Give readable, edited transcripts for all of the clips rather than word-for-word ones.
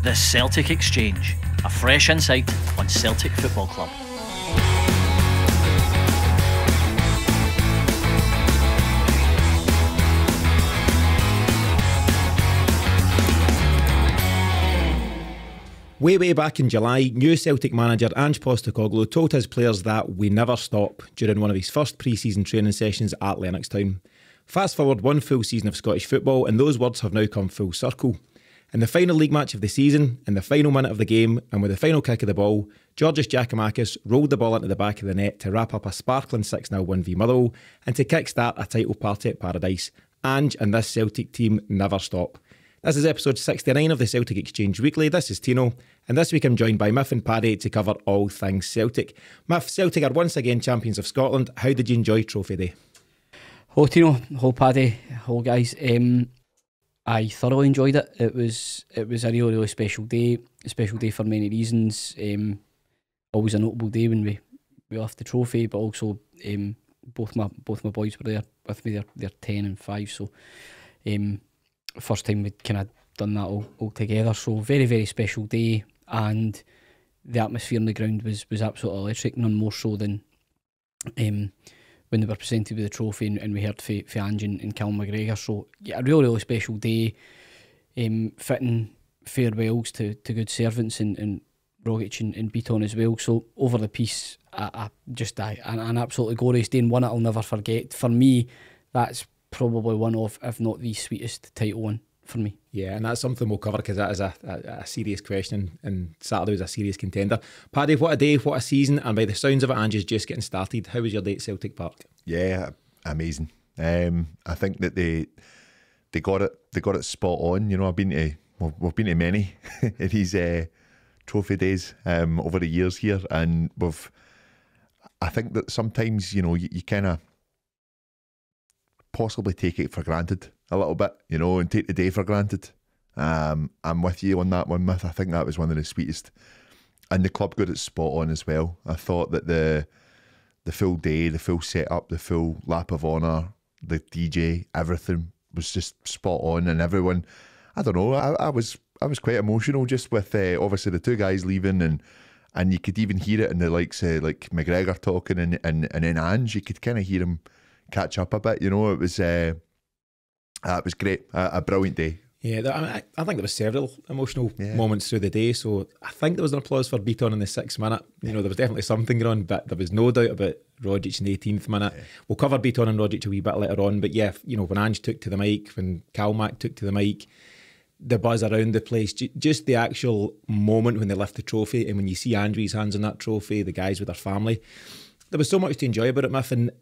The Celtic Exchange, a fresh insight on Celtic Football Club. Way back in July, new Celtic manager Ange Postecoglou told his players that we never stop during one of his first pre-season training sessions at Lennoxtown. Fast forward one full season of Scottish football and those words have now come full circle. In the final league match of the season, in the final minute of the game and with the final kick of the ball, Georgios Giakoumakis rolled the ball into the back of the net to wrap up a sparkling 6-0 win v Motherwell and to kickstart a title party at Paradise. Ange and this Celtic team never stop. This is episode 69 of the Celtic Exchange Weekly. This is Tino, and this week I'm joined by Miff and Paddy to cover all things Celtic. Miff, Celtic are once again champions of Scotland. How did you enjoy Trophy Day? Hello Tino, hello Paddy, hello guys. I thoroughly enjoyed it. It was a really special day for many reasons. Always a notable day when we left the trophy, but also both my boys were there with me. They're 10 and 5, so first time we'd kind of done that all together. So very special day, and the atmosphere on the ground was absolutely electric. None more so than when they were presented with the trophy and we heard for Ange and Callum McGregor. So yeah, a really special day. Fitting farewells to good servants and Rogic and Beaton as well. So over the piece, an absolutely glorious day, and one I'll never forget. For me, that's probably one of, if not the sweetest title one for me. Yeah, and that's something we'll cover because that is a serious question, and Saturday was a serious contender. Paddy, what a day, what a season, and by the sounds of it, Ange is just getting started. How was your day at Celtic Park? Yeah, amazing. I think that they got it spot on. You know, we've been to many of these trophy days over the years here, and I think that sometimes, you know, you kind of possibly take it for granted a little bit, you know, and take the day for granted. I'm with you on that one, Myth. I think that was one of the sweetest, and the club got it spot on as well. I thought that the full day, the full setup, the full lap of honour, the DJ, everything was just spot on, and everyone, I don't know, I was quite emotional just with obviously the two guys leaving, and you could even hear it in the likes of like McGregor talking and then Ange, you could kind of hear him catch up a bit, you know. It was great, a brilliant day. Yeah, I think there was several emotional moments through the day. So I think there was an applause for Beaton in the 6th minute. You know, there was definitely something going on, but there was no doubt about Rogic in the 18th minute. Yeah. We'll cover Beaton and Rogic a wee bit later on, but yeah, you know, when Ange took to the mic, when Calmac took to the mic, the buzz around the place, just the actual moment when they lift the trophy, and when you see Andrew's hands on that trophy, the guys with their family, there was so much to enjoy about it, Miff. And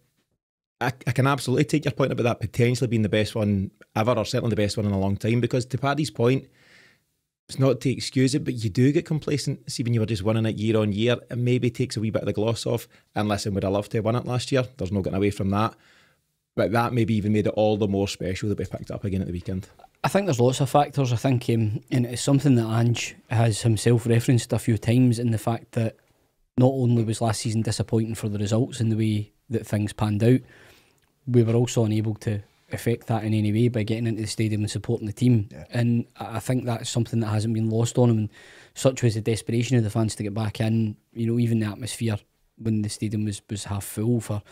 I can absolutely take your point about that potentially being the best one ever, or certainly the best one in a long time, because to Paddy's point, it's not to excuse it, but you do get complacent. See, when you were just winning it year on year, it maybe takes a wee bit of the gloss off. And listen, would I love to have won it last year? There's no getting away from that. But that maybe even made it all the more special that we picked it up again at the weekend. I think there's lots of factors. I think, and it's something that Ange has himself referenced a few times, in the fact that not only was last season disappointing for the results and the way that things panned out, we were also unable to affect that in any way by getting into the stadium and supporting the team. Yeah. And I think that's something that hasn't been lost on him. And such was the desperation of the fans to get back in. You know, even the atmosphere when the stadium was half full for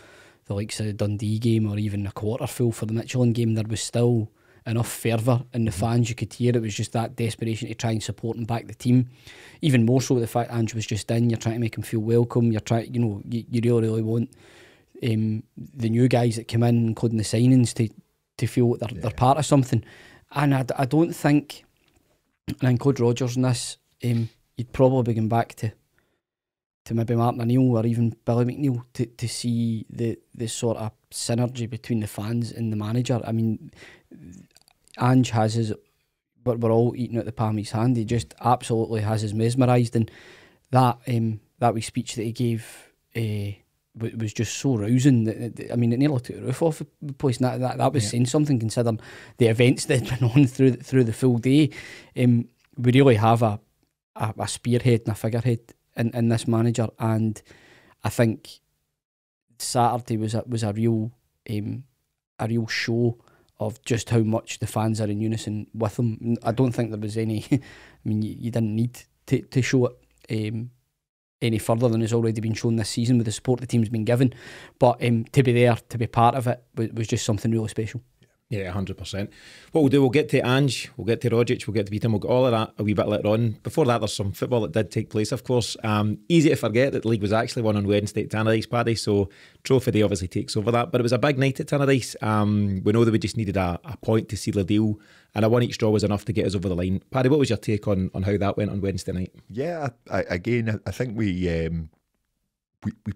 the likes of the Dundee game, or even a quarter full for the Michelin game, there was still enough fervour in the fans. You could hear it was just that desperation to try and support and back the team. Even more so with the fact Ange was just in, you're trying to make him feel welcome. You're trying, you know, you really want the new guys that come in, including the signings, to feel that they're part of something. And I don't think, and I include Rodgers in this, you'd probably be going back to maybe Martin O'Neill or even Billy McNeil to see the sort of synergy between the fans and the manager. I mean, Ange has his, but we're all eating at the palm of his hand. He just absolutely has us mesmerised, and that wee speech that he gave was just so rousing. I mean, it nearly took the roof off the place. And that was saying something, considering the events that had been on through the full day. We really have a spearhead and a figurehead in this manager, and I think Saturday was a real show of just how much the fans are in unison with him. I don't think there was any. I mean, you didn't need to show it any further than has already been shown this season with the support the team's been given. But to be there, to be part of it, was just something really special. Yeah, 100%. What we'll do, we'll get to Ange, we'll get to Rogic, we'll get to Beaton, we'll get all of that a wee bit later on. Before that, there's some football that did take place, of course. Easy to forget that the league was actually won on Wednesday at Tannadice, Paddy, so Trophy Day obviously takes over that. But it was a big night at Tannadice. We know that we just needed a point to seal the deal, and a one each draw was enough to get us over the line. Paddy, what was your take on how that went on Wednesday night? Yeah, I think we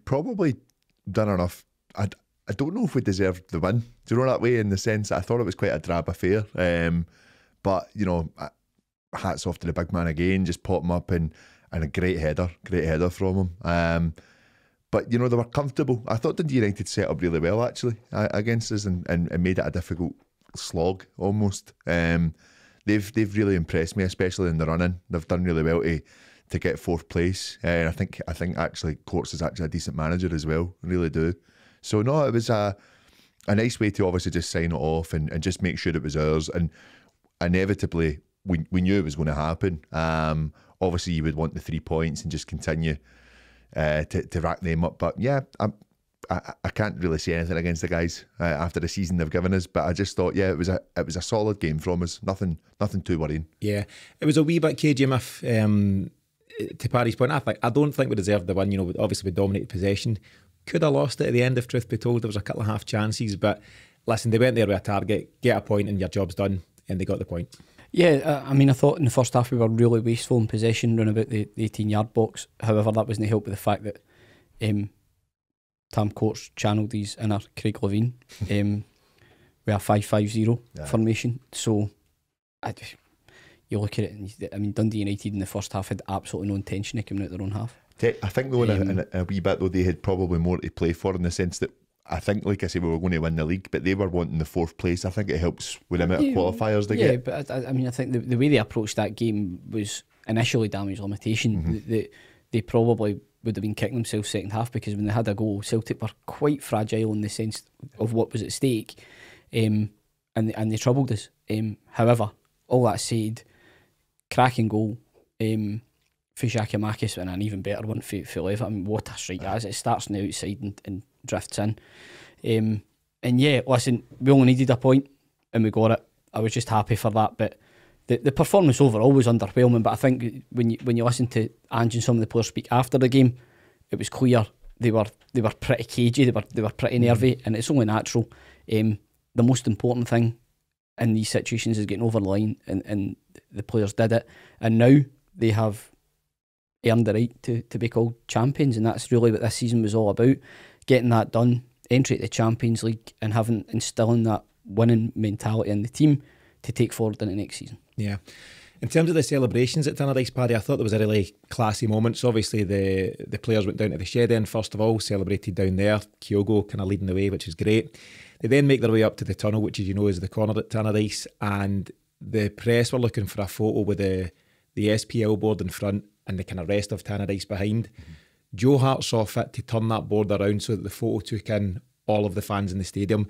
probably done enough. I don't know if we deserved the win. Do you know that way? In the sense that I thought it was quite a drab affair. But hats off to the big man again. Just pop him up and a great header from him. But they were comfortable. I thought Dundee United set up really well actually against us and made it a difficult slog almost. They've really impressed me, especially in the running. They've done really well to get fourth place. And I think actually Courts is actually a decent manager as well. I really do. So no, it was a nice way to obviously just sign it off and just make sure it was ours. And inevitably, we knew it was going to happen. Obviously, you would want the 3 points and just continue to rack them up. But yeah, I can't really say anything against the guys after the season they've given us. But I just thought, yeah, it was a solid game from us. Nothing too worrying. Yeah, it was a wee bit cagey, Miff. To Paddy's point, I don't think we deserved the win. Obviously we dominated possession. Could have lost it at the end, if truth be told. There was a couple of half chances, but listen, they went there with a target, get a point and your job's done, and they got the point. Yeah, I mean, I thought in the first half we were really wasteful in possession, round about the 18-yard box. However, that wasn't helped with the fact that Tam Courts channeled his inner Craig Levine with a 5-5-0 formation. So, you look at it, and Dundee United in the first half had absolutely no intention of coming out their own half. I think though in a wee bit though they had probably more to play for, in the sense that I think, like I say, we were going to win the league, but they were wanting the fourth place. I think it helps with the amount of qualifiers they get. Yeah, but I mean, I think the way they approached that game was initially damage limitation. They probably would have been kicking themselves second half, because when they had a goal, Celtic were quite fragile in the sense of what was at stake, and they troubled us. However, all that said, cracking goal. For Giakoumakis, and an even better one for Levitt. I mean, what a strike that is. It starts on the outside and drifts in. And yeah, listen, we only needed a point and we got it. I was just happy for that. But the performance overall was underwhelming. But I think when you listen to Ange and some of the players speak after the game, it was clear they were pretty cagey. They were pretty nervy, and it's only natural. The most important thing in these situations is getting over the line, and the players did it. And now they have earned the right to be called champions, and that's really what this season was all about. Getting that done, entry to the Champions League, and instilling that winning mentality in the team to take forward in the next season. Yeah. In terms of the celebrations at Tannadice, Paddy, I thought there was a really classy moment. So obviously the players went down to the shed end first of all, celebrated down there. Kyogo kind of leading the way, which is great. They then make their way up to the tunnel, which, as you know, is the corner at Tannadice, and the press were looking for a photo with the SPL board in front and the kind of rest of Tannadice behind. Joe Hart saw fit to turn that board around so that the photo took in all of the fans in the stadium.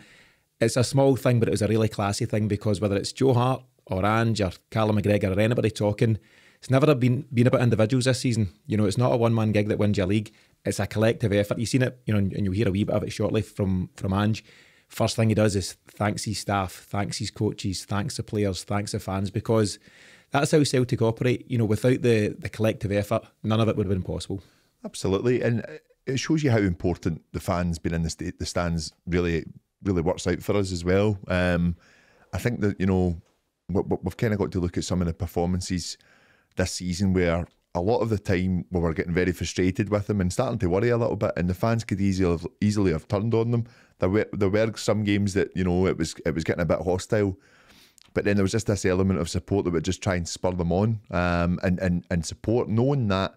It's a small thing, but it was a really classy thing, because whether it's Joe Hart or Ange or Callum McGregor or anybody talking, it's never been about individuals this season. It's not a one-man gig that wins your league. It's a collective effort. You've seen it, and you'll hear a wee bit of it shortly from Ange. First thing he does is thanks his staff, thanks his coaches, thanks the players, thanks the fans, because that's how Celtic operate. Without the collective effort, none of it would have been possible. Absolutely, and it shows you how important the fans being in the stands really works out for us as well. I think that we've kind of got to look at some of the performances this season where a lot of the time we were getting very frustrated with them and starting to worry a little bit, and the fans could easily have turned on them. There were some games that it was getting a bit hostile, but then there was just this element of support that would just try and spur them on, and support, knowing that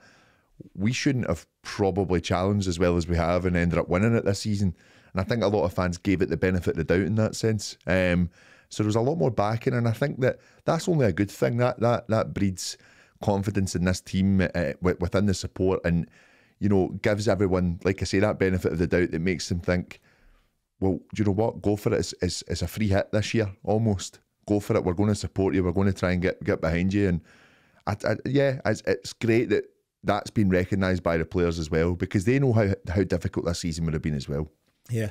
we shouldn't have probably challenged as well as we have and ended up winning it this season. And I think a lot of fans gave it the benefit of the doubt in that sense. So there was a lot more backing, and I think that's only a good thing. That breeds confidence in this team within the support, and gives everyone, like I say, that benefit of the doubt that makes them think well, do you know what? Go for it. It's a free hit this year, almost. Go for it. We're going to support you. We're going to try and get behind you. And it's great that that's been recognised by the players as well, because they know how difficult this season would have been as well. Yeah,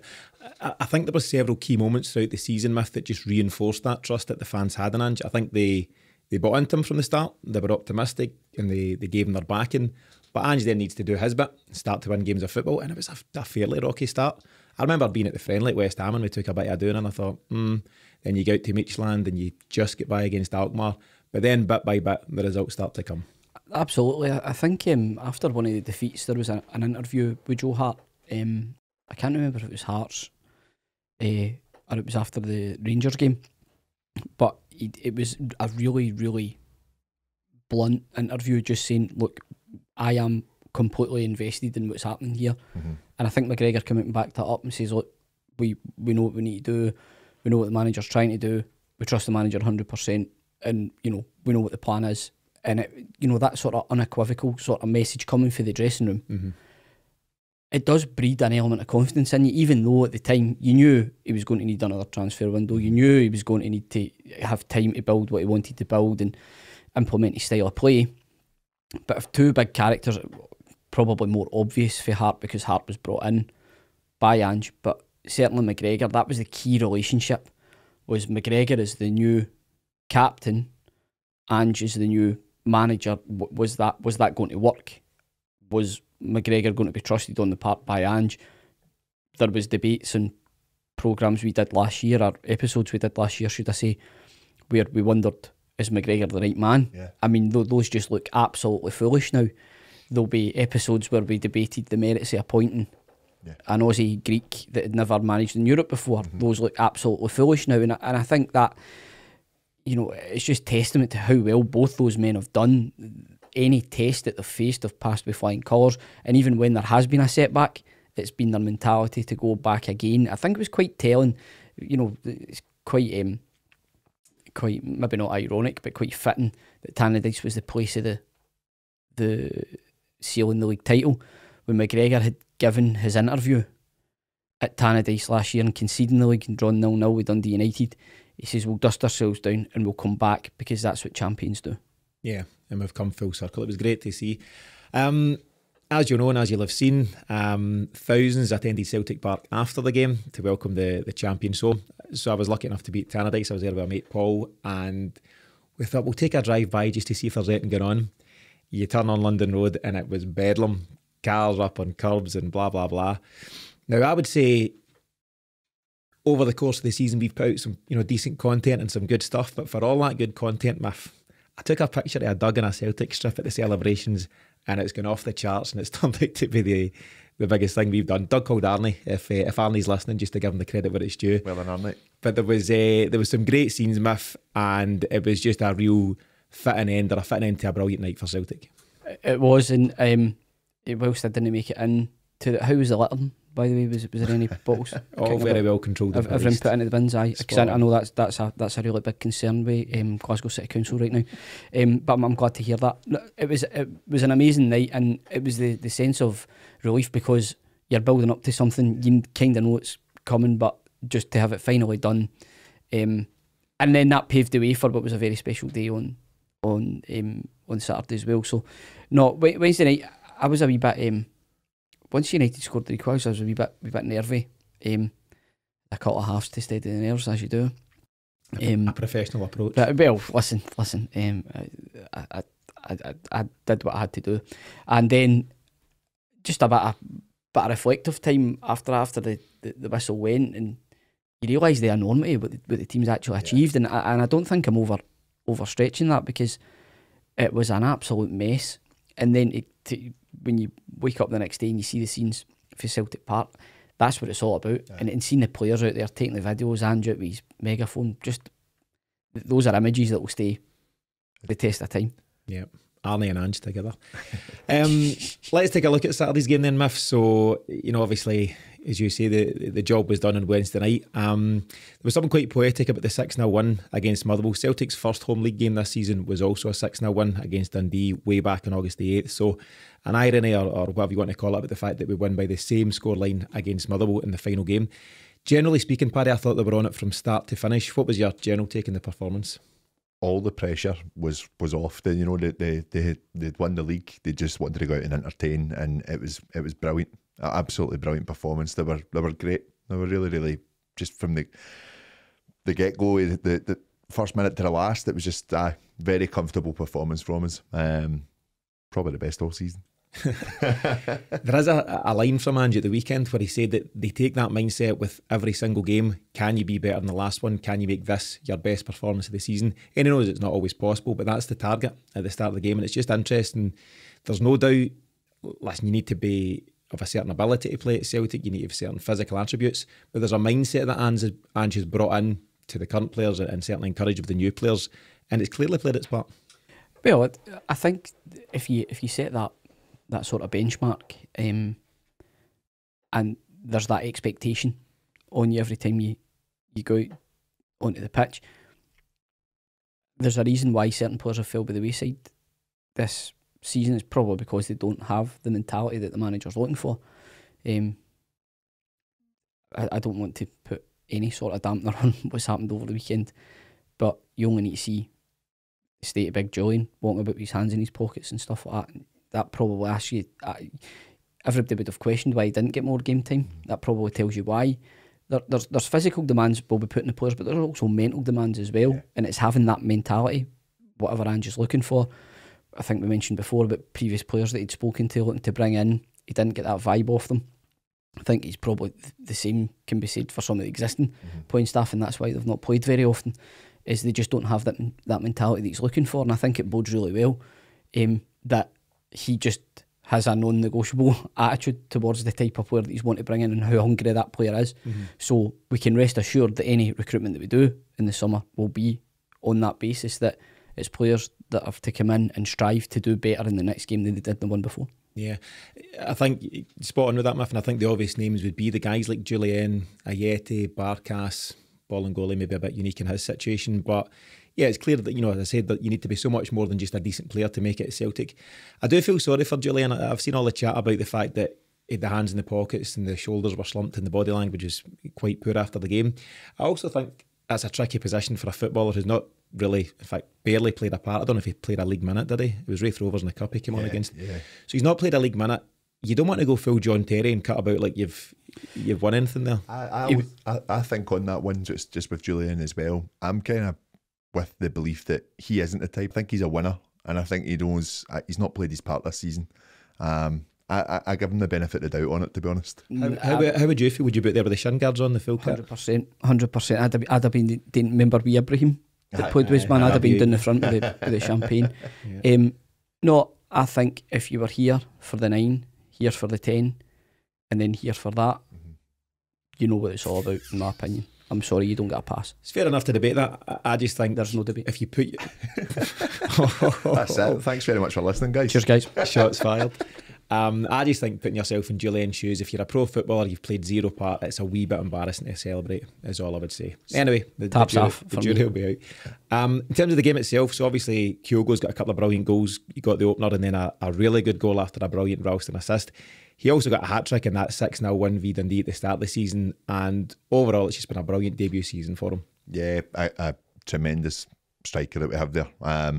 I think there were several key moments throughout the season, Myth, that just reinforced that trust that the fans had in Ange. I think they bought into him from the start. They were optimistic and they gave him their backing. But Ange then needs to do his bit, start to win games of football, and it was a fairly rocky start. I remember being at the friendly at West Ham and we took a bit of a doing, and I thought, then you get out to Midfield and you just get by against Alkmaar. But then bit by bit, the results start to come. Absolutely. I think after one of the defeats, there was an interview with Joe Hart. I can't remember if it was Hearts or it was after the Rangers game, but it was a really, really blunt interview, just saying, look, I am completely invested in what's happening here. And I think McGregor came out and backed that up and says, look, we know what we need to do, we know what the manager's trying to do, we trust the manager 100%, and we know what the plan is. And that sort of unequivocal sort of message coming for the dressing room, it does breed an element of confidence in you, even though at the time you knew he was going to need another transfer window, you knew he was going to need to have time to build what he wanted to build and implement his style of play. But if two big characters, probably more obvious for Hart because Hart was brought in by Ange, but certainly McGregor, that was the key relationship, was McGregor is the new captain, Ange is the new manager. Was that going to work? Was McGregor going to be trusted on the part by Ange? There was debates and programmes we did last year, or episodes we did last year, should I say, where we wondered, is McGregor the right man? Yeah. I mean, those just look absolutely foolish now. There'll be episodes where we debated the merits of appointing an Aussie Greek that had never managed in Europe before. Those look absolutely foolish now, and I think that it's just testament to how well both those men have done. Any test that they've faced have passed with flying colours, and even when there has been a setback, it's been their mentality to go back again. I think it was quite telling. It's quite maybe not ironic, but quite fitting that Tannadice was the place of the sealing the league title when McGregor had given his interview at Tannadice last year and conceding the league and drawn 0-0 with Dundee United. He says, we'll dust ourselves down and we'll come back because that's what champions do. Yeah, and we've come full circle. It was great to see. As you know and as you'll have seen, thousands attended Celtic Park after the game to welcome the champion. So I was lucky enough to be at Tannadice. I was there with my mate Paul, and we thought we'll take a drive by just to see if there's anything going on. You turn on London Road and it was bedlam, cars up on curbs and blah blah blah. Now I would say over the course of the season we've put out some decent content and some good stuff, but for all that good content, I took a picture of a Doug in a Celtic strip at the celebrations, and it's gone off the charts, and it's turned out to be the biggest thing we've done. Doug called Arnie, if Arnie's listening, just to give him the credit where it's due. Well done, Arnie. But there was some great scenes, Miff, and it was just a real fitting end to a brilliant night for Celtic. It was, and whilst I didn't make it in to how was the littering, by the way? Was there any bottles? All very well controlled. Everyone put into the bins, aye. Because I know that's a really big concern with Glasgow City Council right now. But I'm glad to hear that. It was an amazing night, and it was the sense of relief because you're building up to something. You kind of know it's coming, but just to have it finally done, and then that paved the way for what was a very special day on Saturday as well. So, no, Wednesday night I was a wee bit. Once United scored the equaliser, I was a wee bit nervy. A couple of halves to steady the nerves, as you do. A professional approach. But, well, listen. I did what I had to do, and then just a bit of reflective time after the whistle went, and you realise the enormity what the team's actually achieved, and I don't think I'm overstretching that because it was an absolute mess. And then when you wake up the next day and you see the scenes for Celtic Park, that's what it's all about. Yeah. And seeing the players out there taking the videos, Ange out with his megaphone, just those are images that will stay the test of time. Yeah, Arnie and Ange together. Let's take a look at Saturday's game then, Miff. So, obviously, as you say, the job was done on Wednesday night. There was something quite poetic about the 6-0 win against Motherwell. Celtic's first home league game this season was also a 6-0 win against Dundee way back on August the 8th. So an irony or whatever you want to call it about the fact that we won by the same scoreline against Motherwell in the final game. Generally speaking, Paddy, I thought they were on it from start to finish. What was your general take on the performance? All the pressure was off. They'd won the league. They just wanted to go out and entertain, and it was brilliant. Absolutely brilliant performance. They were great. They were really just from the get go. The first minute to the last, it was just a very comfortable performance from us. Probably the best all season. There is a line from Ange at the weekend where he said that they take that mindset with every single game. Can you be better than the last one? Can you make this your best performance of the season? And he knows it's not always possible, but that's the target at the start of the game. And it's just interesting. There's no doubt, listen, you need to be of a certain ability to play at Celtic. You need to have certain physical attributes. But there's a mindset that Ange has brought in to the current players and certainly encouraged with the new players. And it's clearly played its part. Well, I think if you set that sort of benchmark, and there's that expectation on you every time you go out onto the pitch, there's a reason why certain players have fell by the wayside this season. Is probably because they don't have the mentality that the manager's looking for. I don't want to put any sort of dampener on what's happened over the weekend, but you only need to see the state of Big Julian walking about with his hands in his pockets and stuff like that. That probably asks you, everybody would have questioned why he didn't get more game time. That probably tells you why. There's physical demands will be put on the players, but there's also mental demands as well. Yeah. And it's having that mentality, whatever Ange is looking for. I think we mentioned before about previous players that he'd spoken to, looking to bring in. He didn't get that vibe off them. I think he's probably the same can be said for some of the existing playing staff, and that's why they've not played very often, is they just don't have that mentality that he's looking for. And I think it bodes really well that he just has a non-negotiable attitude towards the type of player that he's wanting to bring in and how hungry that player is. So we can rest assured that any recruitment that we do in the summer will be on that basis, that it's players that have to come in and strive to do better in the next game than they did in the one before. Yeah, I think spot on with that, Miff, and I think the obvious names would be the guys like Julian, Ayeti, Barkas, Bolingoli, maybe a bit unique in his situation, but yeah, it's clear that, as I said, that you need to be so much more than just a decent player to make it at Celtic. I do feel sorry for Julian. I've seen all the chat about the fact that he had the hands in the pockets and the shoulders were slumped and the body language was quite poor after the game. I also think that's a tricky position for a footballer who's not really, in fact, barely played a part. I don't know if he played a league minute, did he? It was Wraith Rovers in the Cup he came on against. Yeah. So he's not played a league minute. You don't want to go full John Terry and cut about like you've won anything there. I think on that one, just with Julian as well, I'm kind of with the belief that he isn't the type. I think he's a winner, and I think he knows he's not played his part this season. I give him the benefit of the doubt on it, to be honest. How would you feel? Would you be there with the shin guards on, the full kit? 100%. I'd have been. Didn't remember we Ibrahim that played with us, man. I'd have been down the front with the champagne. Yeah. No, I think if you were here for the 9, here for the 10, and then here for that, you know what it's all about, in my opinion. I'm sorry, you don't get a pass. It's fair enough to debate that. I just think there's no debate. If you put that's it. Thanks very much for listening, guys. Cheers, guys. Shots fired. I just think putting yourself in Julian's shoes, if you're a pro footballer, you've played zero part, it's a wee bit embarrassing to celebrate, is all I would say. Anyway, the jury will be out. In terms of the game itself, so obviously Kyogo's got a couple of brilliant goals. You got the opener and then a really good goal after a brilliant Ralston assist. He also got a hat-trick in that 6-0 win v Dundee at the start of the season, and overall it's just been a brilliant debut season for him. Yeah, a tremendous striker that we have there.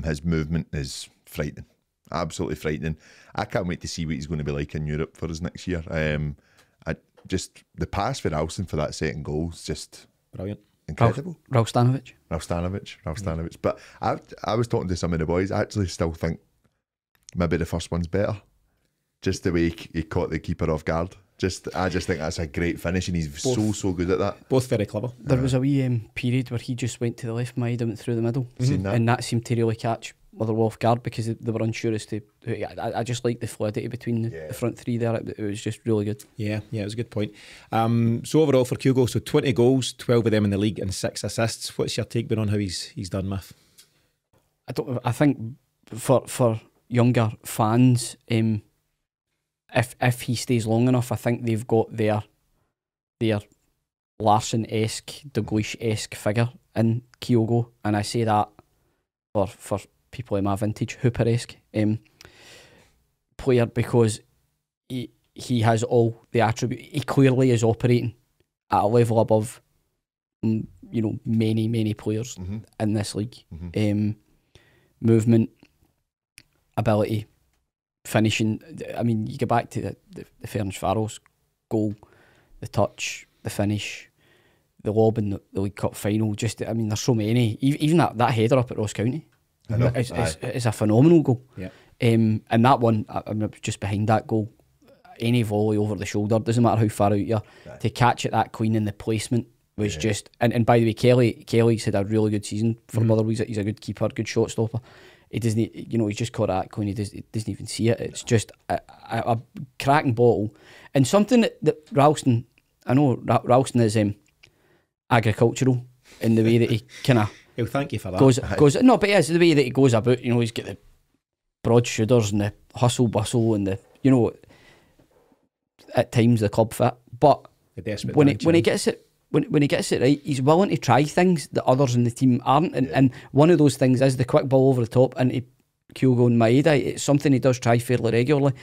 His movement is frightening. Absolutely frightening. I can't wait to see what he's going to be like in Europe for us next year. Just the pass for Ralston for that second goal is just brilliant, incredible. Ralstanovic. But I was talking to some of the boys. I actually still think maybe the first one's better. Just the way he caught the keeper off guard. I just think that's a great finish, and he's so good at that. Both very clever. There was a wee period where he just went to the left mide and went through the middle, and that seemed to really catch Motherwell off guard because they were unsure as to. I just like the fluidity between the front three there. It was just really good. Yeah, it was a good point. So overall for Kyogo, so 20 goals, 12 of them in the league, and 6 assists. What's your take been on how he's done, Miff? I think for younger fans, if he stays long enough, I think they've got their Larsson-esque, Dalglish-esque figure in Kyogo, and I say that for people in my vintage, Hooper-esque player, because he has all the attributes. He clearly is operating at a level above, many players in this league. Movement, ability, finishing. I mean, you go back to the Ferencváros goal, the touch, the finish, the lob in the League Cup final. There's so many. Even that header up at Ross County, it's a phenomenal goal. Yeah. And that one, I'm just behind that goal. Any volley over the shoulder, doesn't matter how far out you are, to catch it that clean in the placement was just. And by the way, Kelly's had a really good season for Motherwell. He's a good keeper, good shot stopper. He doesn't, he's just caught that clean. He doesn't even see it. It's just a cracking bottle, and something that Ralston. I know Ralston is agricultural in the way that he kind of. He'll thank you for that. Goes no, but it's the way that he goes about. He's got the broad shoulders and the hustle bustle and the at times the club fit, but when he gets it right, he's willing to try things that others in the team aren't, and one of those things is the quick ball over the top into Kyogo and Maeda. It's something he does try fairly regularly,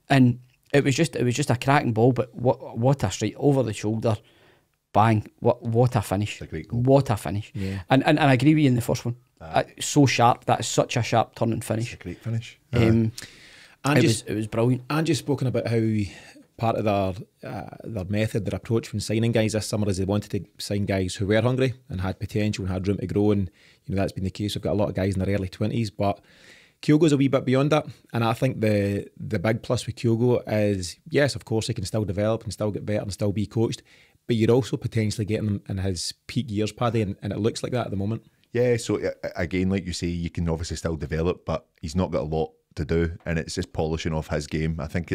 and it was just a cracking ball. But what a straight over the shoulder, bang! What a finish! It's a great goal. What a finish! Yeah. And I agree with you in the first one. So sharp. That is such a sharp turn and finish. It's a great finish. It was brilliant. And just spoken about how part of their method, their approach when signing guys this summer is they wanted to sign guys who were hungry and had potential and had room to grow, and that's been the case. We've got a lot of guys in their early 20s, but Kyogo's a wee bit beyond that, and I think the big plus with Kyogo is, yes, of course he can still develop and still get better and still be coached, but you're also potentially getting him in his peak years, Paddy, and it looks like that at the moment. Yeah, so again, like you say, you can obviously still develop, but he's not got a lot to do, and it's just polishing off his game. I think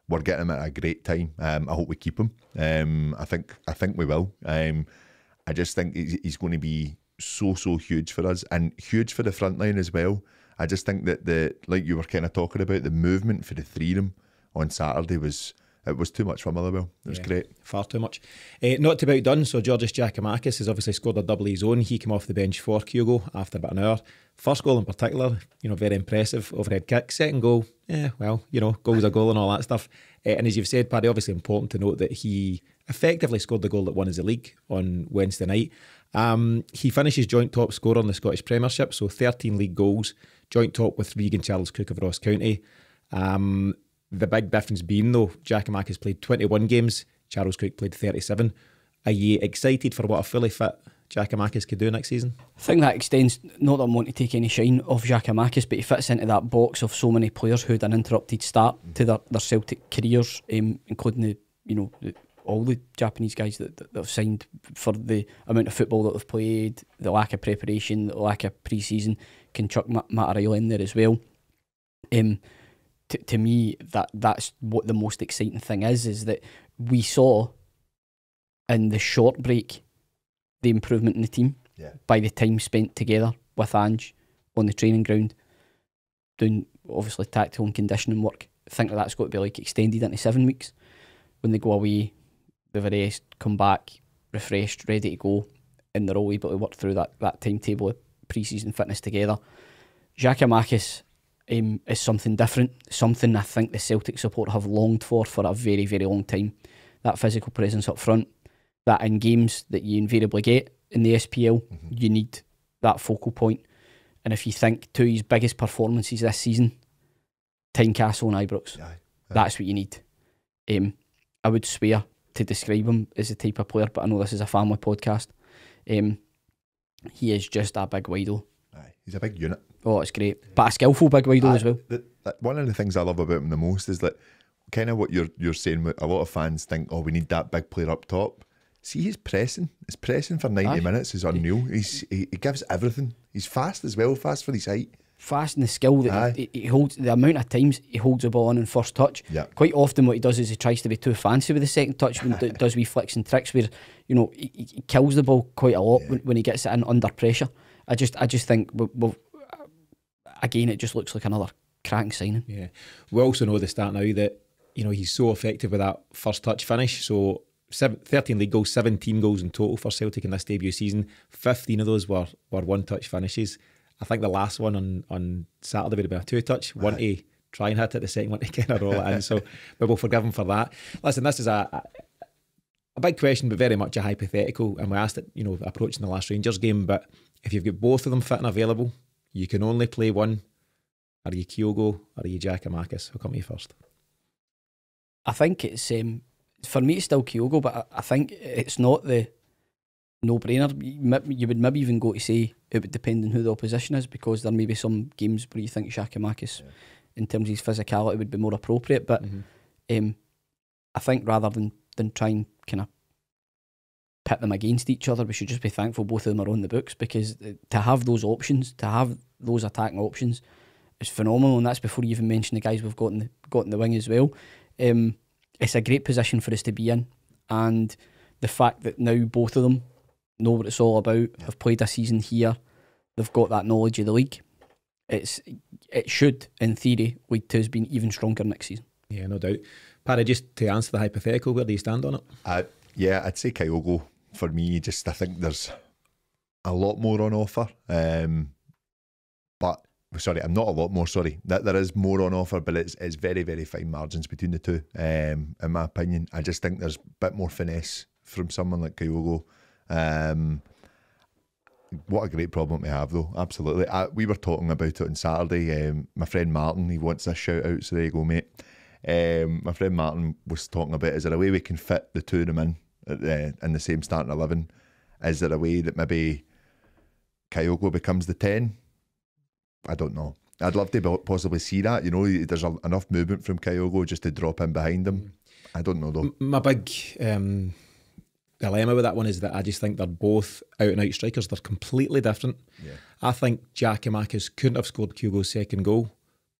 we're getting him at a great time. I hope we keep him. I think we will. I just think he's going to be so huge for us, and huge for the front line as well. I just think that like you were kind of talking about, the movement for the three of them on Saturday was too much for Motherwell. It was great. Far too much. Not to be outdone, so Georgios Giakoumakis has obviously scored a double of his own. He came off the bench for Kyogo after about an hour. First goal in particular, very impressive, overhead kick. Second goal, goal's a goal and all that stuff. And as you've said, Paddy, obviously important to note that he effectively scored the goal that won us the league on Wednesday night. He finishes joint top scorer in the Scottish Premiership, so 13 league goals, joint top with Regan Charles Cook of Ross County. The big difference being, though, Giakoumakis played 21 games, Charles Cook played 37. Are you excited for what a fully fit Giakoumakis could do next season? I think that extends, not that I want to take any shine off Giakoumakis, but he fits into that box of so many players who had an interrupted start to their Celtic careers, including all the Japanese guys that have signed for the amount of football that they've played, the lack of preparation, the lack of pre-season. Can chuck Mattarella in there as well. To me, that's what the most exciting thing is that we saw in the short break the improvement in the team by the time spent together with Ange on the training ground, doing obviously tactical and conditioning work. I think that's got to be like extended into 7 weeks. When they go away, they've a rest, come back refreshed, ready to go, and they're all able to work through that timetable of pre-season fitness together. Giakoumakis is something different, something I think the Celtic support have longed for a very, very long time. That physical presence up front, that in games that you invariably get in the SPL, you need that focal point. And if you think two of his biggest performances this season, Tynecastle and Ibrox, that's what you need. I would swear to describe him as the type of player, but I know this is a family podcast. He is just a big wido. He's a big unit. Oh, it's great. But a skillful big wido as well. One of the things I love about him the most is that kind of what you're saying. A lot of fans think, we need that big player up top. See, his pressing for 90 minutes is unreal. He gives everything. He's fast as well, fast for his height. Fast and the skill that he holds, the amount of times he holds the ball on in first touch. Quite often what he does is he tries to be too fancy with the second touch when he does wee flicks and tricks where he kills the ball quite a lot when he gets it in under pressure. I just think again, it just looks like another cracking signing. Yeah, we also know at the start now that he's so effective with that first touch finish. So 13 league goals, 17 goals in total for Celtic in this debut season. 15 of those were one touch finishes. I think the last one on Saturday would have been a two touch. One to try and hit it, the second one to kind of roll it in. So, but we'll forgive him for that. Listen, this is a a big question, but very much a hypothetical. And we asked it, approaching the last Rangers game. But if you've got both of them fit and available, you can only play one. Are you Kyogo or are you Giakoumakis? I'll come to you first. I think it's for me it's still Kyogo, but I think it's not the no-brainer. You would maybe even go to say it would depend on who the opposition is, because there may be some games where you think Giakoumakis, in terms of his physicality, would be more appropriate. But I think rather than try and kind of pit them against each other, we should just be thankful both of them are on the books, because to have those options, to have those attacking options, is phenomenal. And that's before you even mention the guys we've got in the wing as well. It's a great position for us to be in, and the fact that now both of them know what it's all about, have played a season here, they've got that knowledge of the league, it should, in theory, lead to us being even stronger next season. Yeah, no doubt. Paddy, just to answer the hypothetical, where do you stand on it? I'd say Kyogo for me. I think there's a lot more on offer, but sorry, I'm not a lot more. Sorry, that there is more on offer, but it's very, very fine margins between the two. In my opinion, I just think there's a bit more finesse from someone like Kyogo. What a great problem to have, though. Absolutely. We were talking about it on Saturday. My friend Martin, he wants a shout out, so there you go, mate. My friend Martin was talking about, is there a way we can fit the two of them in the same starting 11? Is there a way that maybe Kyogo becomes the 10? I don't know. I'd love to possibly see that. There's enough movement from Kyogo just to drop in behind him. I don't know, though. My big dilemma with that one is that I just think they're both out and out strikers. They're completely different. Yeah. I think Giakoumakis couldn't have scored Kyogo's second goal,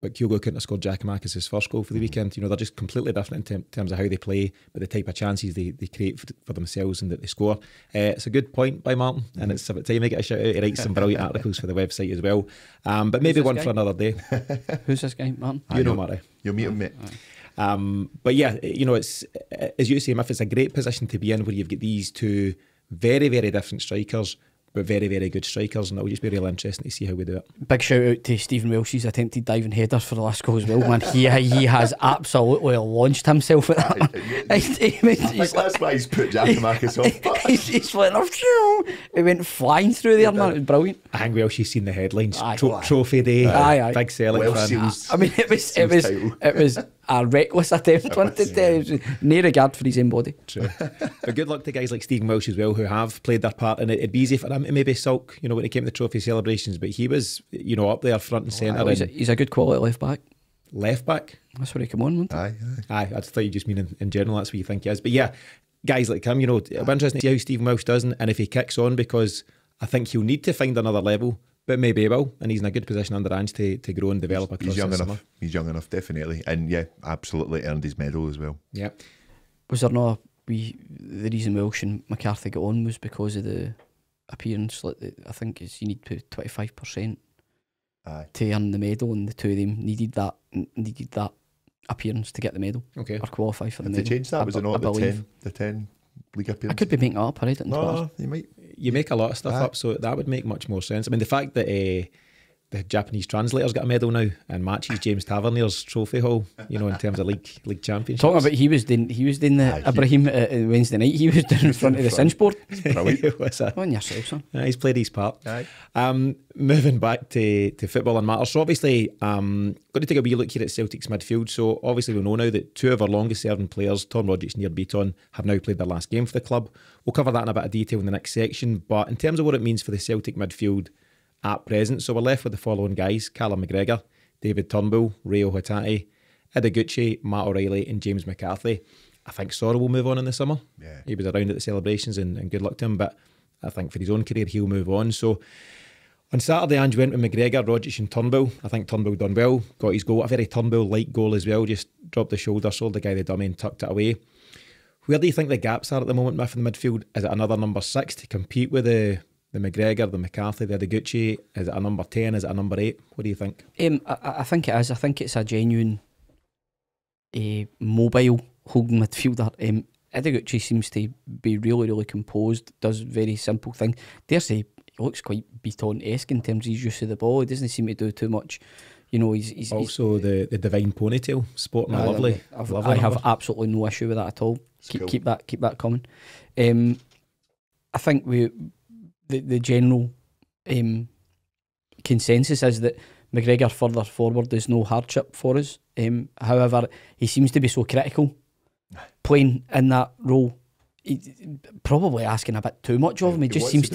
but Kyogo couldn't have scored Giakoumakis' first goal for the weekend. They're just completely different in terms of how they play, but the type of chances they create for themselves and that they score. It's a good point by Martin, and it's about time I get a shout out. He writes some brilliant articles for the website as well. But maybe one for another day. Who's this guy, Martin? You know, Marty. You'll meet him, mate. But yeah, it's, as you say, Miff, it's a great position to be in where you've got these two very, very different strikers, but very, very good strikers, and it'll just be real interesting to see how we do it. Big shout out to Stephen Welsh's attempted diving header for the last goal as well, man. He has absolutely launched himself at that. That's why he's put Giakoumakis off. He's went off. It went flying through there, man. It was brilliant. I think Welsh's seen the headlines. Trophy day. Aye. Big Celtic fan. I mean, it was a reckless attempt. No regard for his own body. True. But good luck to guys like Stephen Welsh as well, who have played their part, and it'd be easy for him to maybe sulk, when it came to the trophy celebrations, but he was, up there front and centre. He's a good quality left back. Left back? That's where he come on, Aye. I thought you just mean in general, that's what you think he is. But yeah, guys like him, it'll be interesting to see how Stephen Welsh does, and if he kicks on, because I think he'll need to find another level. But maybe he will, and he's in a good position under Ange to grow and develop across the summer. He's young enough, definitely. And yeah, absolutely earned his medal as well. Yeah. Was there not the reason Welsh and McCarthy got on was because of the appearance? I think you need to 25% to earn the medal, and the two of them needed that appearance to get the medal. Okay. Or qualify for the medal. They changed that, was it not the 10 league appearances? I could be making it up, I read it in Twitter. You might. You make a lot of stuff up, so that would make much more sense. I mean, the fact that the Japanese translators got a medal now and matches James Tavernier's trophy haul, in terms of league championships. Talking about he was doing the Ibrahim Wednesday night. He was down in front of the cinch board. What's that? On yourself, son. He's played his part. Moving back to football and matters. So obviously, going to take a wee look here at Celtic's midfield. So obviously we know now that two of our longest serving players, Tom Rogic and Nir Beaton, have now played their last game for the club. We'll cover that in a bit of detail in the next section. But in terms of what it means for the Celtic midfield at present, so we're left with the following guys: Callum McGregor, David Turnbull, Rio Hatate, Idaguchi, Matt O'Reilly and James McCarthy. I think Sorrell will move on in the summer. Yeah. He was around at the celebrations and good luck to him, but I think for his own career he'll move on. So on Saturday, Ange went with McGregor, Rogic and Turnbull. I think Turnbull done well, got his goal, a very Turnbull-like goal as well, just dropped the shoulder, sold the guy the dummy and tucked it away. Where do you think the gaps are at the moment, Miff, in the midfield? Is it another number 6 to compete with the McGregor, the McCarthy, the Idaguchi? Is it a number 10? Is it a number 8? What do you think? I think it is. I think it's a genuine mobile holding midfielder. Idaguchi seems to be really, really composed, does very simple things. Dare say, he looks quite Beaton-esque in terms of his use of the ball. He doesn't seem to do too much. He's also the divine ponytail, sporting a lovely. I have absolutely no issue with that at all. Keep that coming. I think the general consensus is that McGregor further forward is no hardship for us. However, he seems to be so critical playing in that role. Probably asking a bit too much of him. He just seems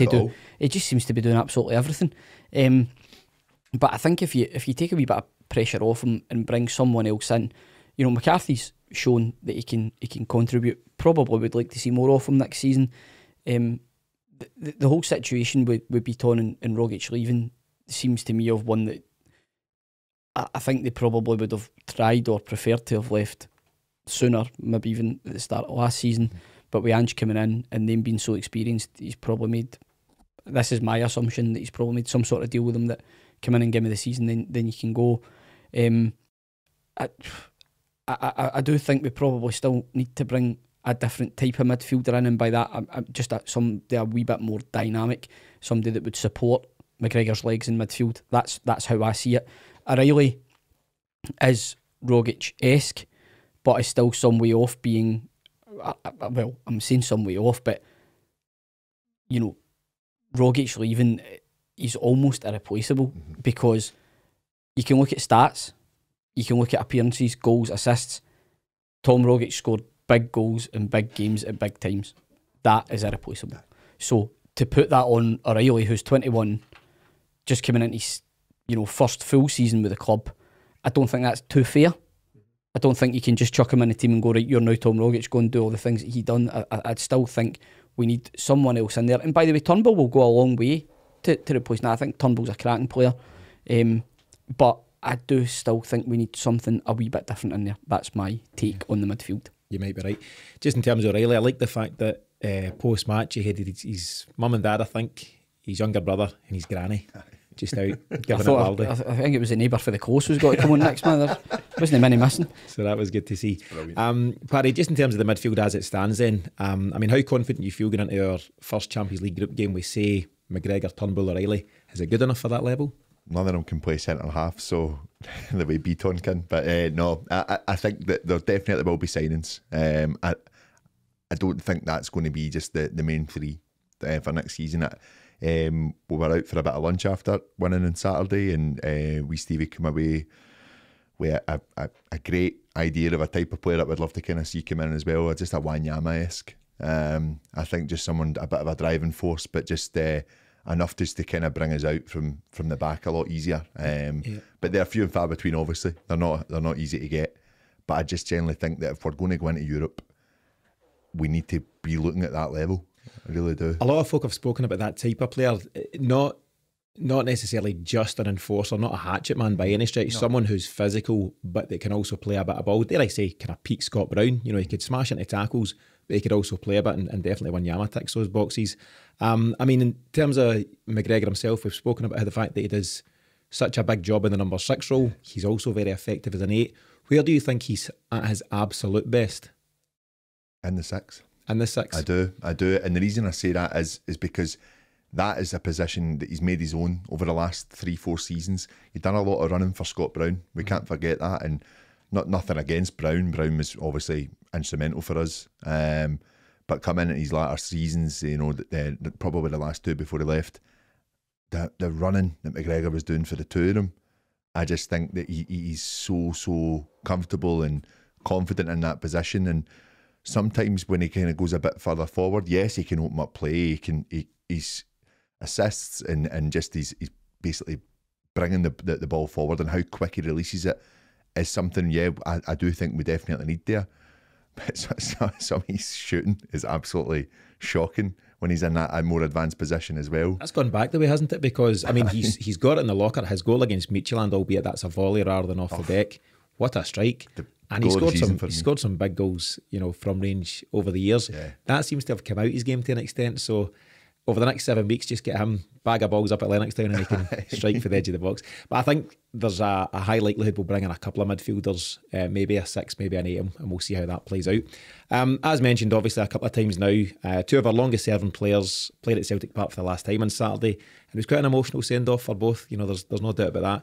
to be doing absolutely everything. But I think if you take a wee bit of pressure off him and bring someone else in, McCarthy's shown that he can contribute. Probably would like to see more of him next season. The whole situation with Beaton and Rogic leaving seems to me of one that I think they probably would have tried or preferred to have left sooner, maybe even at the start of last season. But with Ange coming in and them being so experienced, he's probably made, this is my assumption, that he's probably made some sort of deal with them that come in and give me the season, then you can go. I do think we probably still need to bring a different type of midfielder in, and by that I'm just somebody a wee bit more dynamic, somebody that would support McGregor's legs in midfield. That's how I see it. O'Reilly is Rogic-esque, but is still some way off being, well, I'm saying some way off, but Rogic leaving, he's almost irreplaceable, because you can look at stats, you can look at appearances, goals, assists. Tom Rogic scored big goals in big games at big times. That is irreplaceable. So to put that on O'Reilly, who's 21, just coming into his first full season with the club, I don't think that's too fair. I don't think you can just chuck him in the team and go, right, you're now Tom Rogic, go and do all the things that he done. I'd still think we need someone else in there. And by the way, Turnbull will go a long way to replace that. I think Turnbull's a cracking player. But I do still think we need something a wee bit different in there. That's my take on the midfield. You might be right. Just in terms of O'Reilly, I like the fact that post-match he headed his mum and dad, I think, his younger brother and his granny just out giving it loudly. I think it was a neighbour for the close who's got to come on next, man. There wasn't many missing. So that was good to see. Paddy, just in terms of the midfield as it stands then, how confident you feel going into our first Champions League group game with, say, McGregor, Turnbull, O'Reilly? Is it good enough for that level? None of them can play centre half, so the way Beaton can. But no, I think that there definitely will be signings. I don't think that's going to be just the main three for next season. We were out for a bit of lunch after winning on Saturday, and we Stevie came away with a great idea of a type of player that we'd love to kind of see come in as well, just a Wanyama-esque. I think just someone, a bit of a driving force, but just enough just to kind of bring us out from the back a lot easier. But they're few and far between, obviously. They're not easy to get. But I just generally think that if we're going to go into Europe, we need to be looking at that level. I really do. A lot of folk have spoken about that type of player, not necessarily just an enforcer, not a hatchet man by any stretch, someone who's physical but that can also play a bit of ball. Dare I say, kind of peak Scott Brown. He could smash into tackles, but he could also play a bit, and definitely Wanyama ticks those boxes. In terms of McGregor himself, we've spoken about the fact that he does such a big job in the number 6 role. He's also very effective as an 8. Where do you think he's at his absolute best? In the 6. In the 6? I do. And the reason I say that is because that is a position that he's made his own over the last 3-4 seasons. He's done a lot of running for Scott Brown. We can't forget that. And nothing against Brown. Brown was obviously instrumental for us. But coming in his latter seasons, probably the last 2 before he left, the running that McGregor was doing for the 2 of them, I just think that he's so comfortable and confident in that position. And sometimes when he kind of goes a bit further forward, yes, he can open up play. He's assists and just he's basically bringing the ball forward, and how quick he releases it is something. Yeah, I do think we definitely need there. But some of his shooting is absolutely shocking when he's in that more advanced position as well. That's gone back the way, hasn't it? Because he's got it in the locker. His goal against Midfield, albeit that's a volley rather than off the deck. What a strike! And he scored some big goals, from range over the years. Yeah. That seems to have come out his game to an extent. So over the next 7 weeks, just get him bag of balls up at Lennoxtown and he can strike for the edge of the box. But I think there's a high likelihood we'll bring in a couple of midfielders, maybe a 6, maybe an 8, and we'll see how that plays out. As mentioned, obviously, a couple of times now, 2 of our longest serving players played at Celtic Park for the last time on Saturday. And it was quite an emotional send-off for both. There's no doubt about that.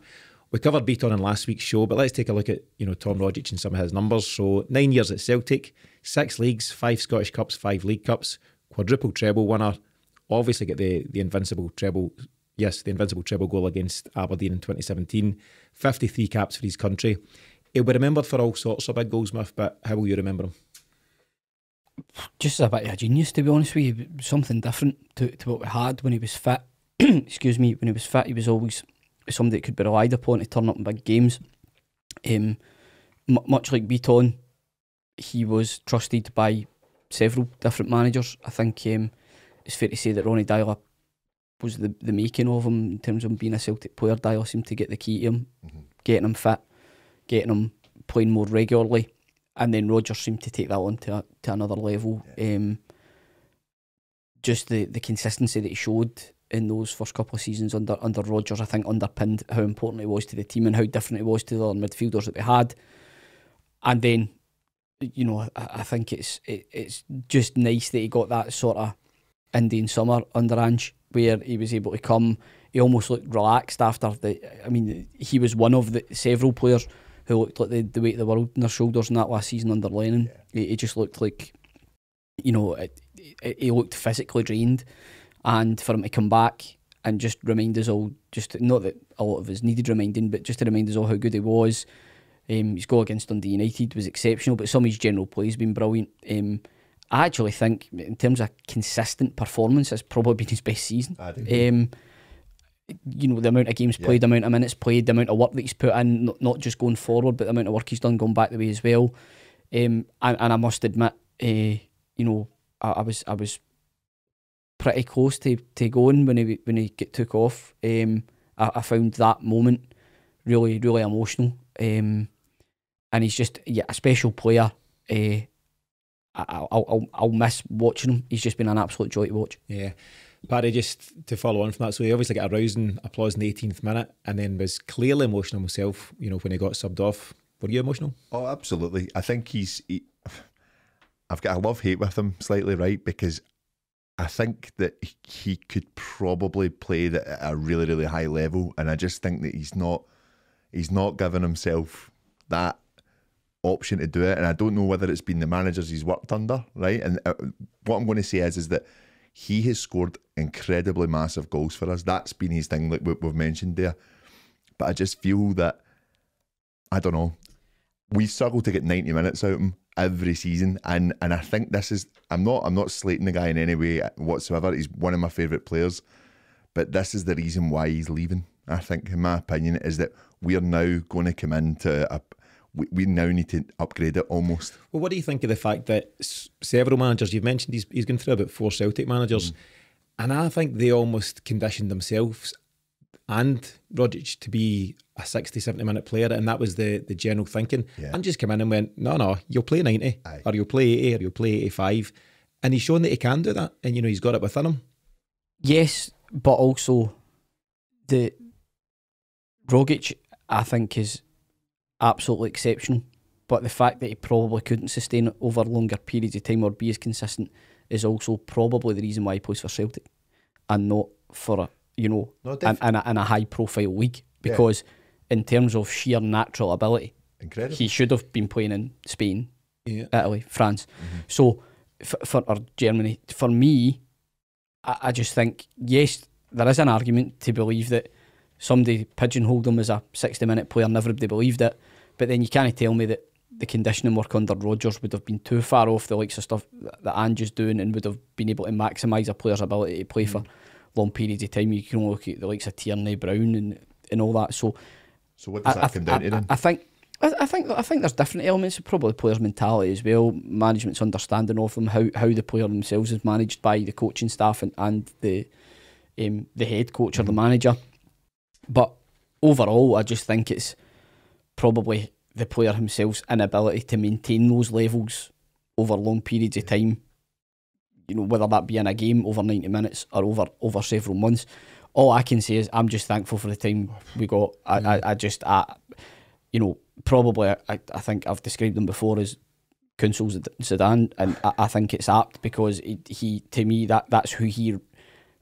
We covered Beaton in last week's show, but let's take a look at Tom Rogic and some of his numbers. So 9 years at Celtic, 6 leagues, 5 Scottish Cups, 5 League Cups, quadruple treble winner. Obviously get the invincible treble. Yes, the invincible treble goal against Aberdeen in 2017. 53 caps for his country. He'll be remembered for all sorts of big goals, Miff, but how will you remember him? Just a bit of a genius, to be honest with you. Something different to what we had when he was fit. Excuse me, when he was fit, he was always somebody that could be relied upon to turn up in big games. Much like Beaton, he was trusted by several different managers. I think it's fair to say that Ronnie Dyler was the making of him in terms of him being a Celtic player. Dyler seemed to get the key to him, getting him fit, getting him playing more regularly, and then Rodgers seemed to take that on to another level. Just the consistency that he showed in those first couple of seasons under Rodgers, I think, underpinned how important it was to the team and how different it was to the other midfielders that we had. And then, I think it's just nice that he got that sort of Indian summer under Ange, where he was able to come. He almost looked relaxed after he was one of the several players who looked like the weight of the world on their shoulders in that last season under Lennon. He just looked like, he looked physically drained. And for him to come back and just remind us all, just not that a lot of us needed reminding, but just to remind us all how good he was. His goal against Dundee United was exceptional, but some of his general play has been brilliant. I actually think, in terms of consistent performance, it's probably been his best season. The amount of games played, the amount of minutes played, the amount of work that he's put in, not just going forward, but the amount of work he's done going back the way as well. And I must admit, I was pretty close to going when he took off. I found that moment really, really emotional. And he's just a special player. I'll miss watching him. He's just been an absolute joy to watch. Yeah. Paddy, just to follow on from that, so he obviously got a rousing applause in the 18th minute and then was clearly emotional himself, when he got subbed off. Were you emotional? Oh, absolutely. I think I've got a love-hate with him slightly, right? Because I think that he could probably play at a really, really high level, and I just think that he's not given himself that option to do it. And I don't know whether it's been the managers he's worked under, right? And what I'm going to say is that he has scored incredibly massive goals for us. That's been his thing, like we've mentioned there. But I just feel that, I don't know, we struggle to get 90 minutes out of him every season, and I think this is, I'm not slating the guy in any way whatsoever. He's one of my favourite players, but this is the reason why he's leaving. I think, in my opinion, is that we are now going to come into we now need to upgrade it almost. Well, what do you think of the fact that several managers, you've mentioned he's gone through about 4 Celtic managers, and I think they almost conditioned themselves and Rogic to be a 60, 70 minute player, and that was the general thinking. And just come in and went, no, you'll play 90, or you'll play 80, or you'll play 85, and he's shown that he can do that, and he's got it within him. Yes, but also the Rogic, I think, is absolutely exceptional, but the fact that he probably couldn't sustain it over longer periods of time or be as consistent is also probably the reason why he plays for Celtic and not for in a high profile league, because in terms of sheer natural ability, incredible, he should have been playing in Spain, Italy, France. So or Germany. For me, I just think, yes, there is an argument to believe that somebody pigeonholed him as a 60-minute player and everybody believed it, but then you can't tell me that the conditioning work under Rodgers would have been too far off the likes of stuff that Ange is doing and would have been able to maximise a player's ability to play for long periods of time. You can only look at the likes of Tierney, Brown and all that. So what does that come down to then? I think there's different elements, probably players' mentality as well, management's understanding of them, how the player themselves is managed by the coaching staff and the head coach or the manager. But overall, I just think it's probably the player himself's inability to maintain those levels over long periods of time, whether that be in a game over 90 minutes or over several months. All I can say is I'm just thankful for the time we got. I think I've described him before as Council Zidane, and I think it's apt because he to me, that's who he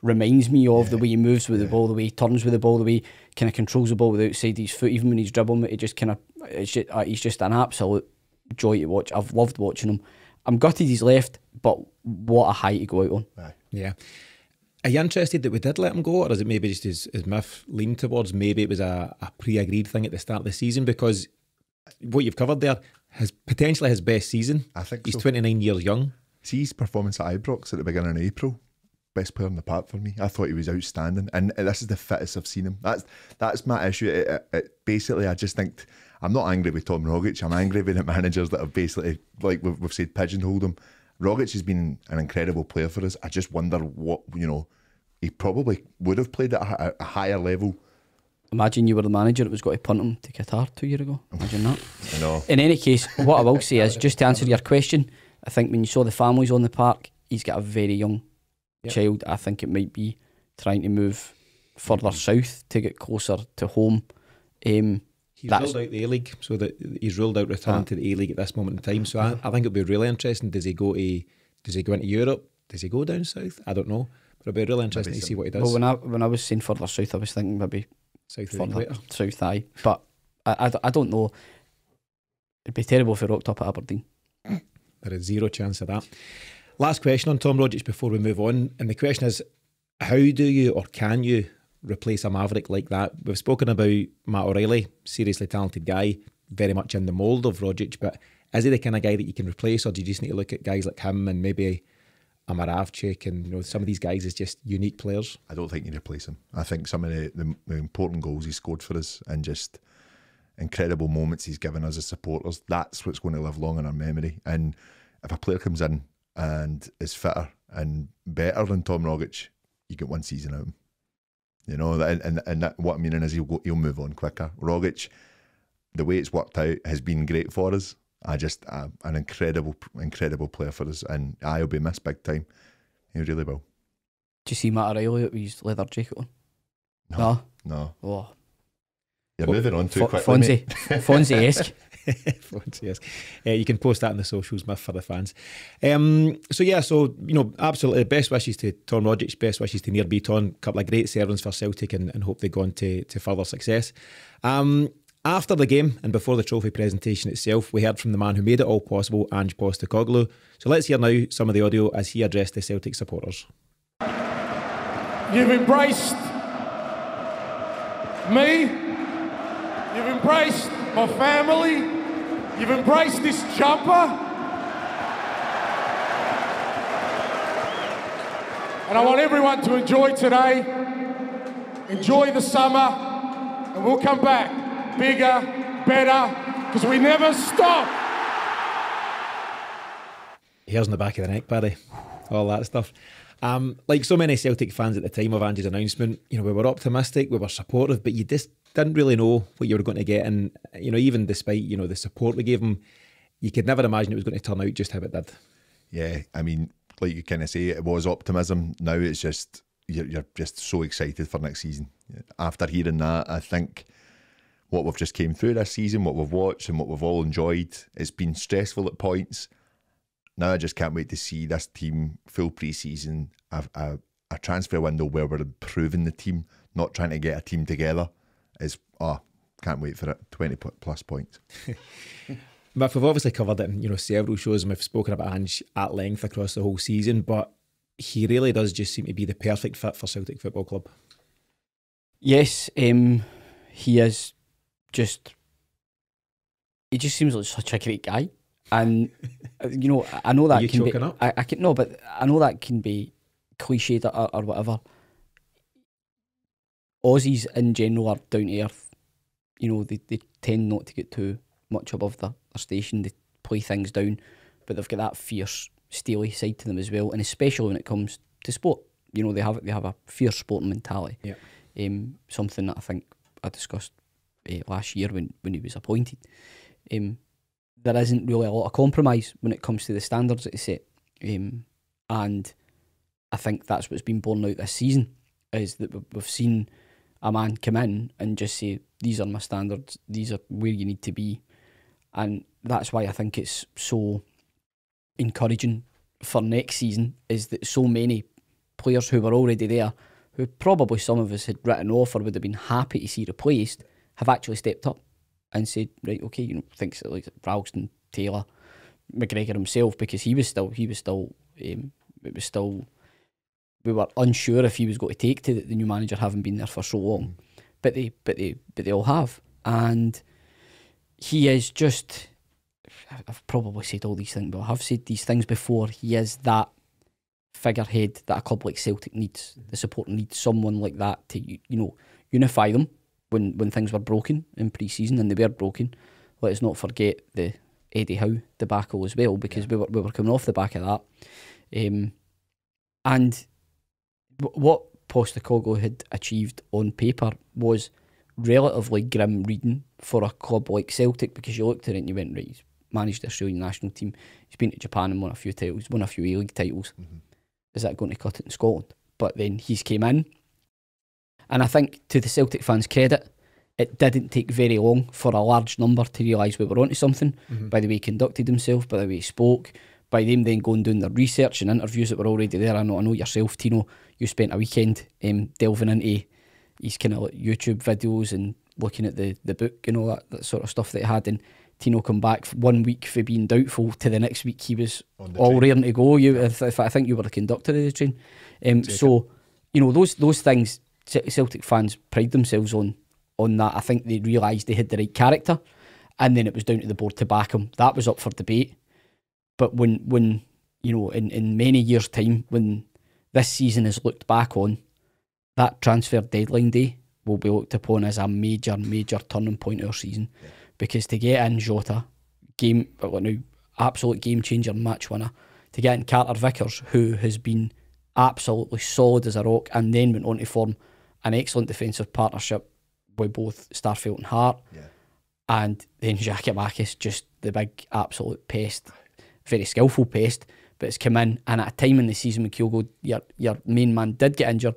reminds me of the way he moves with the ball, the way he turns with the ball, the way he kind of controls the ball with the outside of his foot. Even when he's dribbling it, he's just an absolute joy to watch. I've loved watching him. I'm gutted he's left, but what a high to go out on. Yeah. Are you interested that we did let him go, or is it maybe just his Miff leaned towards maybe it was a pre-agreed thing at the start of the season? Because what you've covered there is potentially his best season. I think he's so. 29 years young. See his performance at Ibrox at the beginning of April. Best player in the park for me. I thought he was outstanding, and this is the fittest I've seen him. That's my issue. Basically, I just think I'm not angry with Tom Rogic. I'm angry with the managers that have basically, like we've said, pigeonholed him. Rogic has been an incredible player for us. I just wonder what, he probably would have played at a higher level. Imagine you were the manager that was got to punt him to Qatar 2 years ago. Imagine that. I know. In any case, what I will say is, just to answer your question, I think when you saw the families on the park, he's got a very young child. I think it might be trying to move further south to get closer to home. He's ruled out the A-League, so that he's ruled out returning to the A-League at this moment in time. So I think it'll be really interesting. Does he go into Europe? Does he go down south? I don't know, but it'll be really interesting to see what he does. Well, when I was saying further south, I was thinking maybe south further south, aye. But I don't know. It'd be terrible if he rocked up at Aberdeen. There is zero chance of that. Last question on Tom Rogic before we move on, and the question is, how do you or can you replace a maverick like that? We've spoken about Matt O'Reilly, seriously talented guy, very much in the mould of Rogic, but is he the kind of guy that you can replace, or do you just need to look at guys like him and maybe a Moravcik and some of these guys as just unique players? I don't think you replace him. I think some of the important goals he scored for us and just incredible moments he's given us as supporters, that's what's going to live long in our memory. And if a player comes in and is fitter and better than Tom Rogic, you get one season out of him. And that, what I'm meaning is he'll move on quicker. Rogic, the way it's worked out has been great for us. An incredible player for us, and he'll be missed big time. He really will. Do you see Matt O'Reilly with his leather jacket on? No. Oh. You're moving on too quickly. Fonzie-esque. Fonzie-esque. You can post that in the socials, Miff, for the fans. Absolutely best wishes to Tom Rogic, best wishes to Near Beaton. A couple of great servants for Celtic, and hope they go on to further success. After the game and before the trophy presentation itself, we heard from the man who made it all possible, Ange Postecoglou. So let's hear now some of the audio as he addressed the Celtic supporters. You've embraced me. You've embraced my family. You've embraced this jumper. And I want everyone to enjoy today, enjoy the summer, and we'll come back bigger, better, because we never stop. Hairs in the back of the neck, Paddy. All that stuff. Like so many Celtic fans at the time of Ange's announcement, we were optimistic, we were supportive, but you just didn't really know what you were going to get. And, even despite, the support we gave him, you could never imagine it was going to turn out just how it did. Yeah, I mean, like you kind of say, it was optimism. Now it's just, you're just so excited for next season. After hearing that, I think what we've just came through this season, what we've watched and what we've all enjoyed, it's been stressful at points. Now I just can't wait to see this team full pre-season, a transfer window where we're improving the team, not trying to get a team together. Can't wait for it. 20 plus points. But we've obviously covered it in several shows, and we've spoken about Ange at length across the whole season, but he really does just seem to be the perfect fit for Celtic Football Club. Yes, he is just... He just seems like such a great guy. And, I know that can be... I know that can be cliched or whatever. Aussies in general are down to earth. They tend not to get too much above their station. They play things down, but they've got that fierce, steely side to them as well. And especially when it comes to sport, they have a fierce sporting mentality. Yeah. Something that I think I discussed last year when he was appointed. There isn't really a lot of compromise when it comes to the standards that he set, and I think that's what's been borne out this season, is that we've seen a man come in and just say, these are my standards, these are where you need to be. And that's why I think it's so encouraging for next season, is that so many players who were already there, who probably some of us had written off or would have been happy to see replaced, have actually stepped up and said, right, okay, you know, things like Ralston, Taylor, McGregor himself, because he was still we were unsure if he was going to take to the new manager having been there for so long, but they all have, and he is just, I've probably said all these things, but I have said these things before. He is that figurehead that a club like Celtic needs. The support needs someone like that to, you know, unify them when things were broken in pre-season, and they were broken. Let us not forget the Eddie Howe debacle as well, because we were coming off the back of that. And what Postecoglou had achieved on paper was relatively grim reading for a club like Celtic, because you looked at it and you went, right, he's managed the Australian national team, he's been to Japan and won a few titles, won a few A-League titles. Is that going to cut it in Scotland? But then he's came in, and I think to the Celtic fans' credit, it didn't take very long for a large number to realise we were onto something, by the way he conducted himself, by the way he spoke, by them then going doing their research and interviews that were already there. I know yourself, Tino, you spent a weekend delving into his kind of like YouTube videos and looking at the book and all that sort of stuff that he had, and Tino come back 1 week for being doubtful to the next week he was all raring to go. I think you were the conductor of the train. So, you know, those things Celtic fans pride themselves on that. I think they realised they had the right character, and then it was down to the board to back him. That was up for debate. But when you know, in many years' time, when this season is looked back on, that transfer deadline day will be looked upon as a major turning point of our season. Because to get in Jota, absolute game changer, match winner, to get in Carter Vickers, who has been absolutely solid as a rock, and then went on to form an excellent defensive partnership with both Starfelt and Hart, and then Giakoumakis, just the big absolute pest, very skillful pest, but it's come in, and at a time in the season when Kyogo, your main man, did get injured,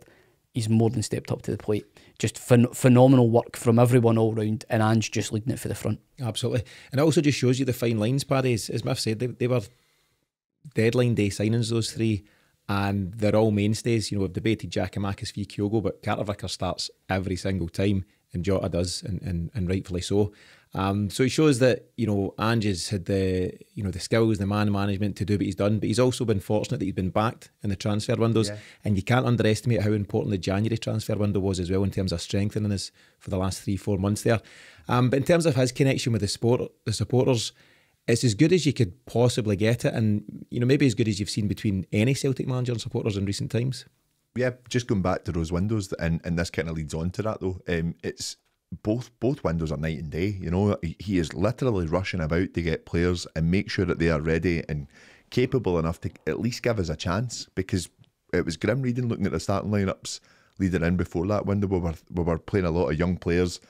he's more than stepped up to the plate. Just phenomenal work from everyone all round, and Ange just leading it for the front. Absolutely. And it also just shows you the fine lines, Paddy. As Miff said, they were deadline day signings, those three, and they're all mainstays. You know, we've debated Giakoumakis v Kyogo, but Carter Vickers starts every single time, and Jota does, and rightfully so. So it shows that, you know, Ange has had the skills, the man management to do what he's done, but he's also been fortunate that he's been backed in the transfer windows, and you can't underestimate how important the January transfer window was as well in terms of strengthening us for the last 3-4 months there. But in terms of his connection with the supporters, it's as good as you could possibly get it, and you know, maybe as good as you've seen between any Celtic manager and supporters in recent times. Yeah, just going back to those windows, and this kind of leads on to that though. It's both windows are night and day. You know, he is literally rushing about to get players and make sure that they are ready and capable enough to at least give us a chance, because it was grim reading looking at the starting lineups leading in before that window. We were playing a lot of young players.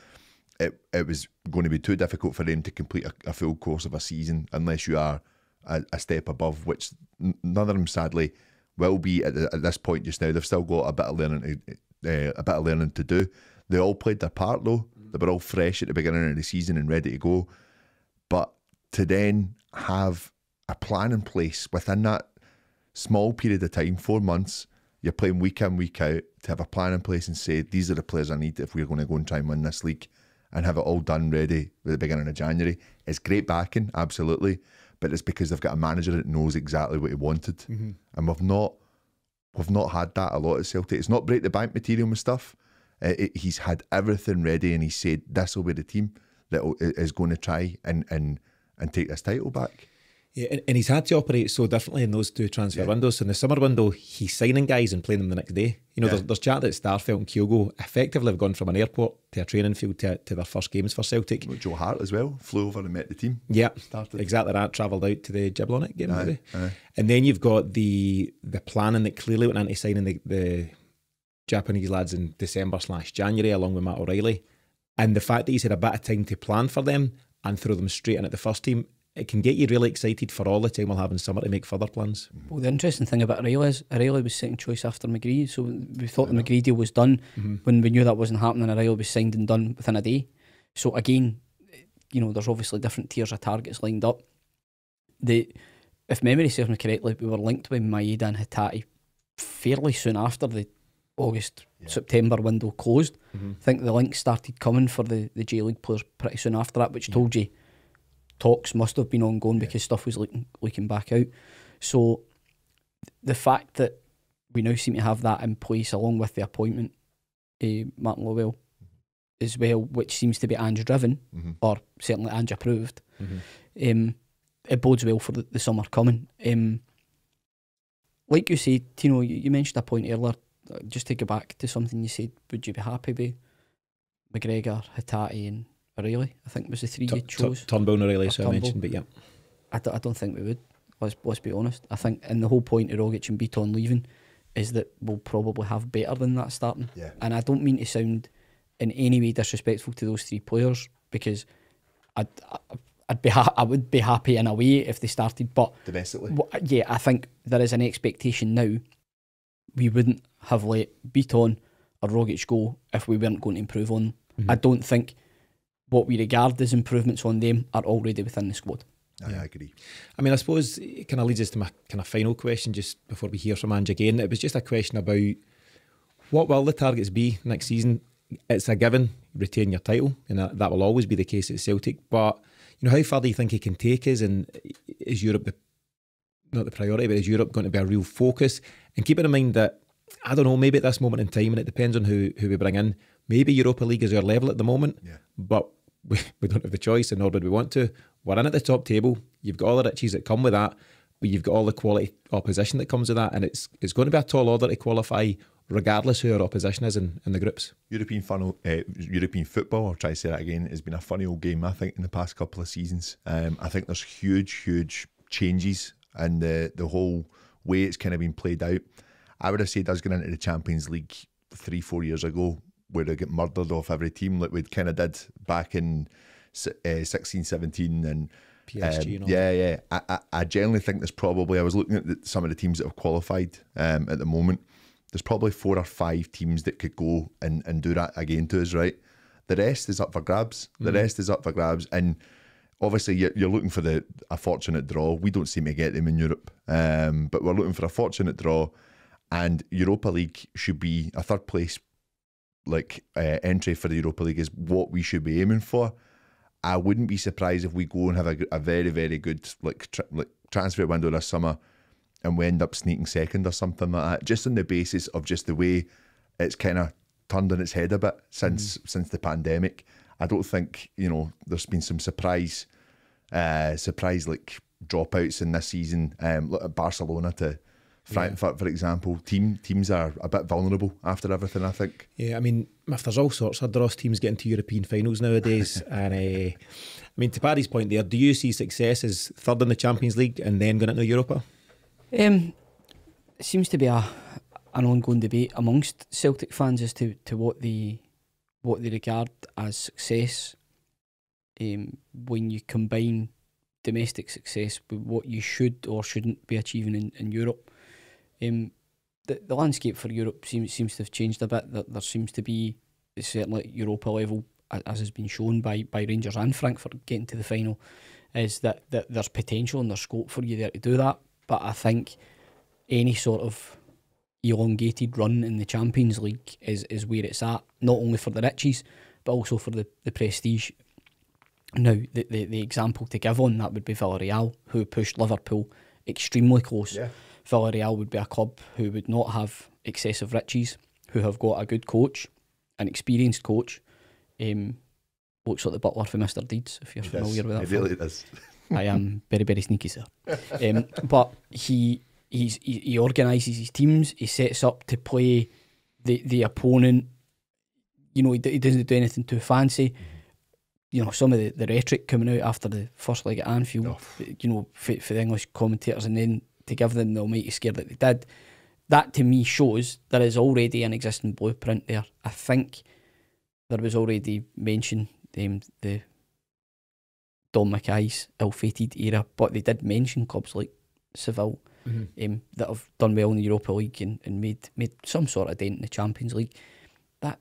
It was going to be too difficult for them to complete a full course of a season unless you are a step above, which none of them sadly will be at this point just now. They've still got a bit of learning to do. They all played their part though. They were all fresh at the beginning of the season and ready to go. But to then have a plan in place within that small period of time, 4 months, you're playing week in, week out, to have a plan in place and say, these are the players I need if we're going to go and try and win this league, and have it all done ready at the beginning of January. It's great backing, absolutely, but it's because they've got a manager that knows exactly what he wanted. And we've not had that a lot at Celtic. It's not break the bank material with stuff. He's had everything ready, and he said this will be the team that is going to try and take this title back. Yeah, and he's had to operate so differently in those two transfer windows. So in the summer window, he's signing guys and playing them the next day. You know, there's chat that Starfelt and Kyogo effectively have gone from an airport to a training field to their first games for Celtic. Well, Joe Hart as well flew over and met the team. Yeah, exactly that. Travelled out to the Jablonec game, maybe. And then you've got the planning that clearly went into signing the Japanese lads in December/January along with Matt O'Reilly, and the fact that he's had a bit of time to plan for them and throw them straight in at the first team, it can get you really excited for all the time we'll have in summer to make further plans. Well, the interesting thing about O'Reilly is O'Reilly was second choice after McGree, so we thought the McGree deal was done. When we knew that wasn't happening, O'Reilly was signed and done within a day. So again, you know, there's obviously different tiers of targets lined up. If memory serves me correctly, we were linked with Maeda and Hitati fairly soon after the August September window closed. I think the links started coming for the J League players pretty soon after that, which told you talks must have been ongoing because stuff was leaking back out. So the fact that we now seem to have that in place, along with the appointment Martin Lowell as well, which seems to be Ange driven, or certainly Ange approved, it bodes well for the summer coming. Like you said, Tino, you mentioned a point earlier, just to go back to something you said, would you be happy with McGregor, Hatate and O'Reilly? I think was the three you chose. Turnbull and O'Reilly, so I mentioned, but yeah. I don't think we would, let's be honest. I think, and the whole point of Rogic and Beaton leaving is that we'll probably have better than that starting. And I don't mean to sound in any way disrespectful to those three players, because I would be happy in a way if they started, but domestically, yeah, I think there is an expectation now. We wouldn't have let Beaton or Rogic go if we weren't going to improve on them. I don't think what we regard as improvements on them are already within the squad. I agree. I mean, I suppose it kind of leads us to my kind of final question just before we hear from Ange again. It was just a question about what will the targets be next season. It's a given, retain your title, and that will always be the case at Celtic. But you know, how far do you think he can take us? And is Europe not the priority, but is Europe going to be a real focus? And keeping in mind that, I don't know, maybe at this moment in time, and it depends on who we bring in, maybe Europa League is our level at the moment, but we don't have the choice, and nor would we want to. We're in at the top table. You've got all the riches that come with that, but you've got all the quality opposition that comes with that, and it's going to be a tall order to qualify, regardless who our opposition is in the groups. European football, I'll try to say that again, has been a funny old game, I think, in the past couple of seasons. I think there's huge changes in the whole way it's kind of been played out. I would have said us going into the Champions League 3-4 years ago would have got murdered off every team like we kind of did back in 16-17 and PSG and all. I generally think there's probably, I was looking at some of the teams that have qualified at the moment, there's probably 4 or 5 teams that could go and do that again to us, right? The rest is up for grabs. And obviously you're looking for a fortunate draw. We don't seem to get them in Europe, but we're looking for a fortunate draw, and Europa League should be a third place entry for the Europa League is what we should be aiming for. I wouldn't be surprised if we go and have a very, very good transfer window this summer and we end up sneaking second or something like that, just on the basis of just the way it's kind of turned on its head a bit since the pandemic. I don't think, there's been some surprise dropouts in this season. Look at Barcelona to Frankfurt, for example. Teams are a bit vulnerable after everything, I think. Yeah, I mean, if there's all sorts of dross teams getting to European finals nowadays, and I mean, to Paddy's point there, do you see success as third in the Champions League and then going into Europa? It seems to be an ongoing debate amongst Celtic fans as to what they regard as success. When you combine domestic success with what you should or shouldn't be achieving in Europe. The landscape for Europe seems to have changed a bit. There seems to be, certainly at Europa level, as has been shown by Rangers and Frankfurt getting to the final, is that there's potential and there's scope for you there to do that. But I think any sort of elongated run in the Champions League is where it's at, not only for the riches, but also for the prestige. Now, the example to give on that would be Villarreal, who pushed Liverpool extremely close. Yeah. Villarreal would be a club who would not have excessive riches, who have got a good coach, an experienced coach. Looks like the butler for Mr. Deeds, if you're familiar with that. It really is. I am very, very sneaky, sir. But he organises his teams, he sets up to play the opponent. He doesn't do anything too fancy. Some of the rhetoric coming out after the first leg at Anfield, for the English commentators, and then to give them the almighty scare that they did, that to me shows there is already an existing blueprint there. I think there was already mention the Don Mackay's ill-fated era, but they did mention clubs like Seville that have done well in the Europa League and made some sort of dent in the Champions League.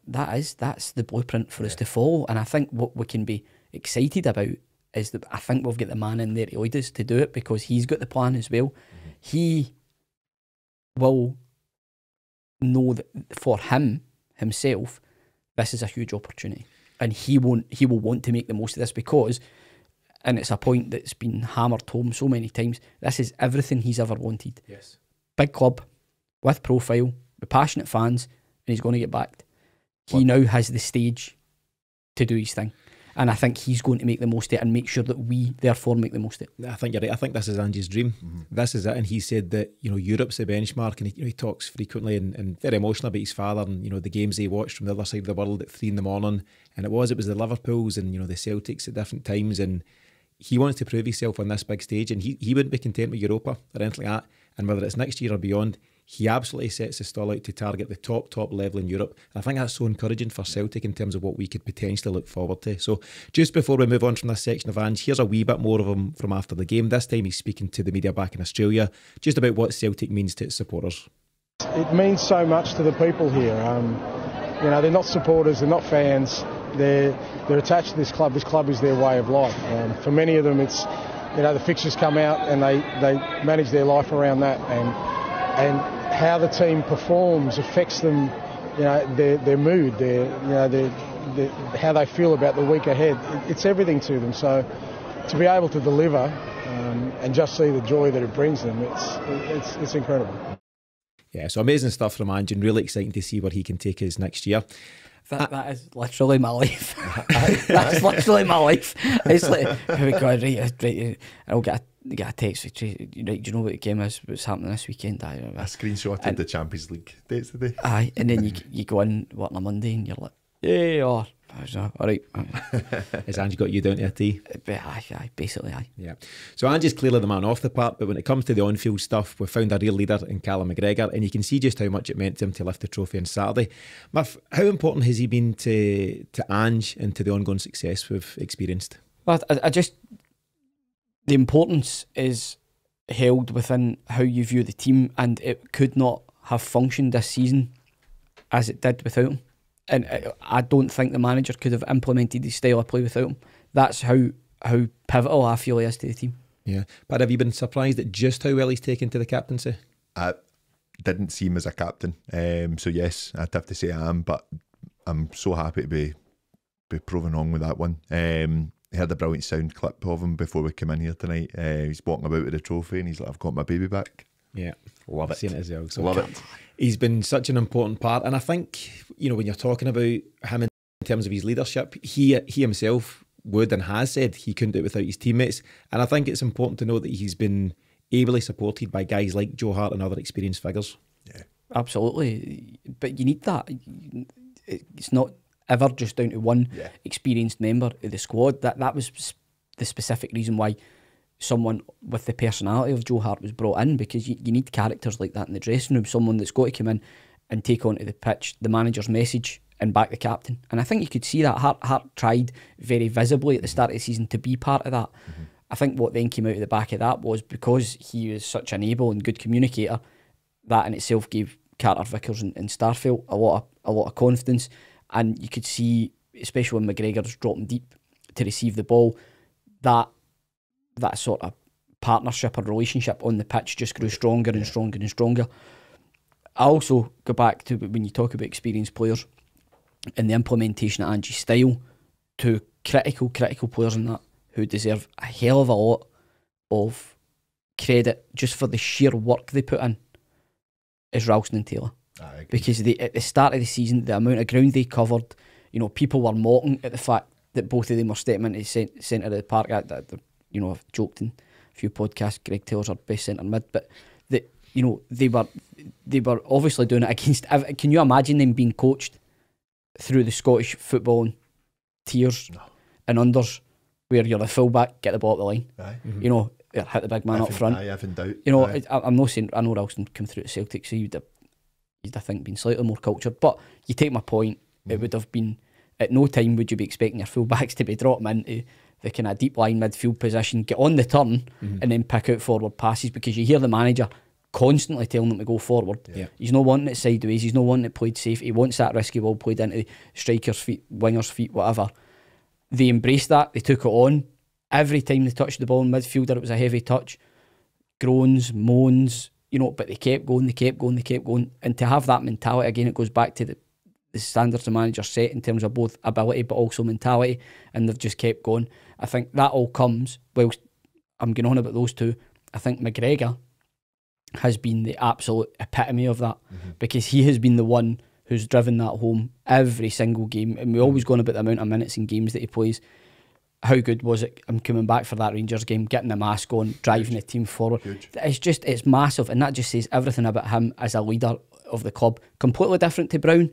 That's the blueprint for us to follow, and I think what we can be excited about is that I think we've got the man in there to lead us to do it, because he's got the plan as well. He will know that for himself, this is a huge opportunity, and he will want to make the most of this because, and it's a point that's been hammered home so many times, this is everything he's ever wanted. Yes. Big club, with profile, with passionate fans, and he's going to get backed. He now has the stage to do his thing. And I think he's going to make the most of it and make sure that we therefore make the most of it. I think you're right. I think this is Ange's dream. This is it. And he said that, Europe's the benchmark, and he talks frequently and very emotional about his father and, the games he watched from the other side of the world at 3 a.m. And it was the Liverpools and, the Celtics at different times. And he wants to prove himself on this big stage, and he wouldn't be content with Europa or anything like that. And whether it's next year or beyond, he absolutely sets the stall out to target the top level in Europe. And I think that's so encouraging for Celtic in terms of what we could potentially look forward to. So just before we move on from this section of Ange, here's a wee bit more of him from after the game. This time he's speaking to the media back in Australia, just about what Celtic means to its supporters. It means so much to the people here. They're not supporters, they're not fans. They're attached to this club. This club is their way of life. For many of them, it's the fixtures come out and they manage their life around that, and how the team performs affects them, their mood, how they feel about the week ahead. It's everything to them. So to be able to deliver and just see the joy that it brings them, it's incredible. Yeah, so amazing stuff from Ange, and really exciting to see where he can take us next year. That is literally my life. That's literally my life. It's like, here we go, right, I'll get a text, right, do you know what the game is, what's happening this weekend? I screenshotted the Champions League dates today. Aye, and then you go in, on a Monday, and you're like, yeah, all right. Has Ange got you down to a T? Aye, basically, aye. Yeah. So Ange is clearly the man off the park, but when it comes to the on-field stuff, we've found a real leader in Callum McGregor, and you can see just how much it meant to him to lift the trophy on Saturday. Murph, how important has he been to Ange and to the ongoing success we've experienced? Well, I just, the importance is held within how you view the team, and it could not have functioned this season as it did without him. And I don't think the manager could have implemented his style of play without him. That's how pivotal I feel he is to the team. Yeah. But have you been surprised at just how well he's taken to the captaincy? I didn't see him as a captain. So yes, I'd have to say I am, but I'm so happy to be proven wrong with that one. I heard a brilliant sound clip of him before we came in here tonight. He's walking about with a trophy and he's like, I've got my baby back. Yeah, love it. Seen it as well. So love it. He's been such an important part, and I think when you're talking about him in terms of his leadership, he himself would and has said he couldn't do it without his teammates, and I think it's important to know that he's been ably supported by guys like Joe Hart and other experienced figures. Yeah, absolutely. But you need that. It's not ever just down to one experienced member of the squad. That was the specific reason why someone with the personality of Joe Hart was brought in, because you need characters like that in the dressing room, someone that's got to come in and take onto the pitch the manager's message and back the captain. And I think you could see that Hart tried very visibly at the start of the season to be part of that. I think what then came out of the back of that was, because he was such an able and good communicator, that in itself gave Carter Vickers and Starfelt a lot of confidence. And you could see, especially when McGregor's dropping deep to receive the ball, that sort of partnership or relationship on the pitch just grew stronger and stronger and stronger. I also go back to when you talk about experienced players and the implementation of Ange's style, to critical players in that who deserve a hell of a lot of credit just for the sheer work they put in, is Ralston and Taylor. Because at the start of the season, the amount of ground they covered, people were mocking at the fact that both of them were stepping into the centre of the park. I've joked in a few podcasts, Greg Taylor's our best centre mid, but they were obviously doing it against. Can you imagine them being coached through the Scottish football tiers and unders, where you're the fullback, get the ball at the line, hit the big man up front. I haven't doubt. I'm not saying, I know Ralston come through to Celtic, so you'd I think been slightly more cultured, but you take my point. It would have been, at no time would you be expecting your fullbacks to be dropping into the kind of deep line midfield position, get on the turn and then pick out forward passes, because you hear the manager constantly telling them to go forward. He's not wanting it sideways, he's not wanting it played safe, he wants that risky ball played into the striker's feet, winger's feet, whatever. They embraced that, they took it on. Every time they touched the ball in midfield, it was a heavy touch. Groans, moans, you know, but they kept going, and to have that mentality again, it goes back to the standards the manager set in terms of both ability but also mentality, and they've just kept going. I think that all comes, whilst I'm going on about those two, I think McGregor has been the absolute epitome of that, because he has been the one who's driven that home every single game, and we're always going about the amount of minutes and games that he plays. How good was it? I'm coming back for that Rangers game, getting the mask on, driving the team forward. It's massive, and that just says everything about him as a leader of the club. Completely different to Brown,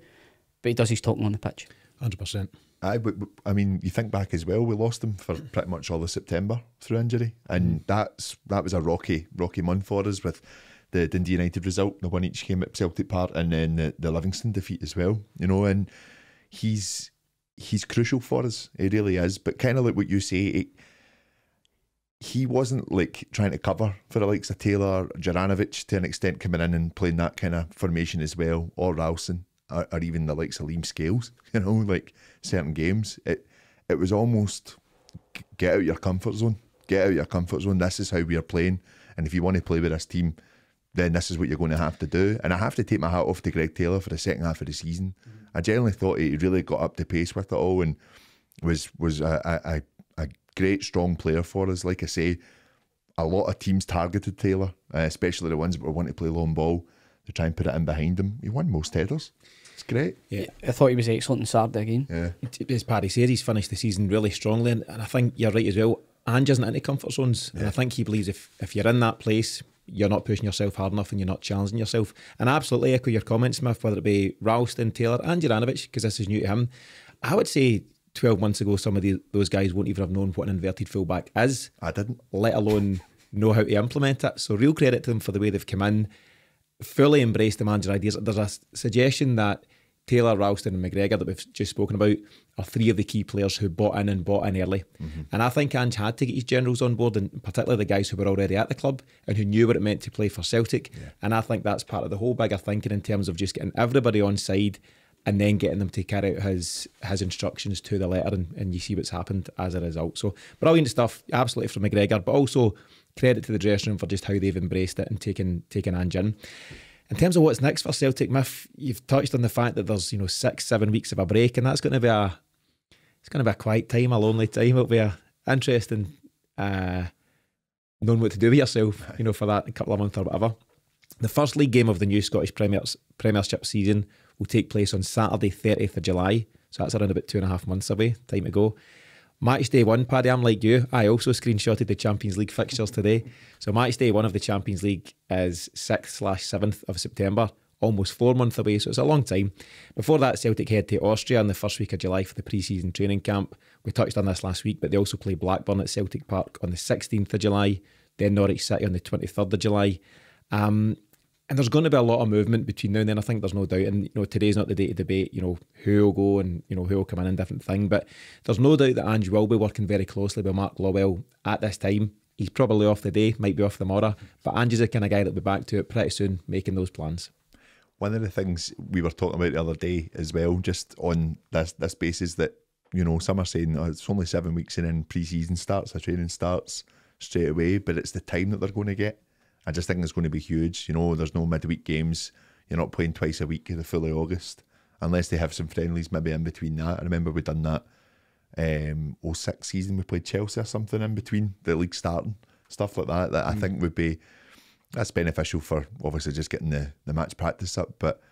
but he does his talking on the pitch. 100%. I mean, you think back as well, we lost him for pretty much all of September through injury, and that was a rocky month for us, with the Dundee United result, the one each came at Celtic Park, and then the Livingston defeat as well, you know. And he's crucial for us, he really is. But kind of like what you say, he wasn't like trying to cover for the likes of Taylor, Juranovic to an extent, coming in and playing that kind of formation as well, or Ralston, or even the likes of Liam Scales, you know, like certain games. It was almost get out your comfort zone. This is how we are playing, and if you want to play with this team, then this is what you're going to have to do. And I have to take my hat off to Greg Taylor for the second half of the season. I generally thought he really got up to pace with it all, and was a great, strong player for us. Like I say, a lot of teams targeted Taylor, especially the ones that were wanting to play long ball, to try and put it in behind him. He won most headers. It's great. Yeah, I thought he was excellent in Saturday again. Yeah. As Paddy says, he's finished the season really strongly, and I think you're right as well. Ange isn't into comfort zones, and I think he believes if you're in that place, you're not pushing yourself hard enough and you're not challenging yourself. And I absolutely echo your comments, Smith, whether it be Ralston, Taylor and Juranovic, because this is new to him. I would say 12 months ago, some of those guys won't even have known what an inverted fullback is. I didn't. Let alone know how to implement it. So real credit to them for the way they've come in, fully embraced the manager ideas. There's a suggestion that Taylor, Ralston and McGregor that we've just spoken about are three of the key players who bought in early. And I think Ange had to get his generals on board, and particularly the guys who were already at the club and who knew what it meant to play for Celtic. And I think that's part of the whole bigger thinking in terms of just getting everybody on side and then getting them to carry out his instructions to the letter, and you see what's happened as a result. So brilliant stuff, absolutely, from McGregor, but also credit to the dressing room for just how they've embraced it and taken Ange in. In terms of what's next for Celtic, Miff, you've touched on the fact that there's 6-7 weeks of a break, and that's going to be a quiet time, a lonely time. It'll be interesting knowing what to do with yourself, for that couple of months or whatever. The first league game of the new Scottish Premiership season will take place on Saturday, 30th of July. So that's around about 2.5 months away. Time to go. Match day one, Paddy, I'm like you. I also screenshotted the Champions League fixtures today. So match day one of the Champions League is 6/7th of September, almost 4 months away, so it's a long time. Before that, Celtic head to Austria in the first week of July for the pre-season training camp. We touched on this last week, but they also play Blackburn at Celtic Park on the 16th of July, then Norwich City on the 23rd of July. And there's going to be a lot of movement between now and then, I think, there's no doubt. And today's not the day to debate, who will go and who will come in and different thing. But there's no doubt that Ange will be working very closely with Mark Lawwell at this time. He's probably off today, might be off tomorrow, but Ange is the kind of guy that'll be back to it pretty soon, making those plans. One of the things we were talking about the other day as well, just on this basis that, some are saying it's only 7 weeks and then pre-season starts, the training starts straight away, but it's the time that they're going to get. I just think it's going to be huge. There's no midweek games. You're not playing twice a week in the full of August, unless they have some friendlies maybe in between that. I remember we done that 06 season. We played Chelsea or something in between the league starting, stuff like that. That I think that's beneficial for obviously just getting the match practice up. But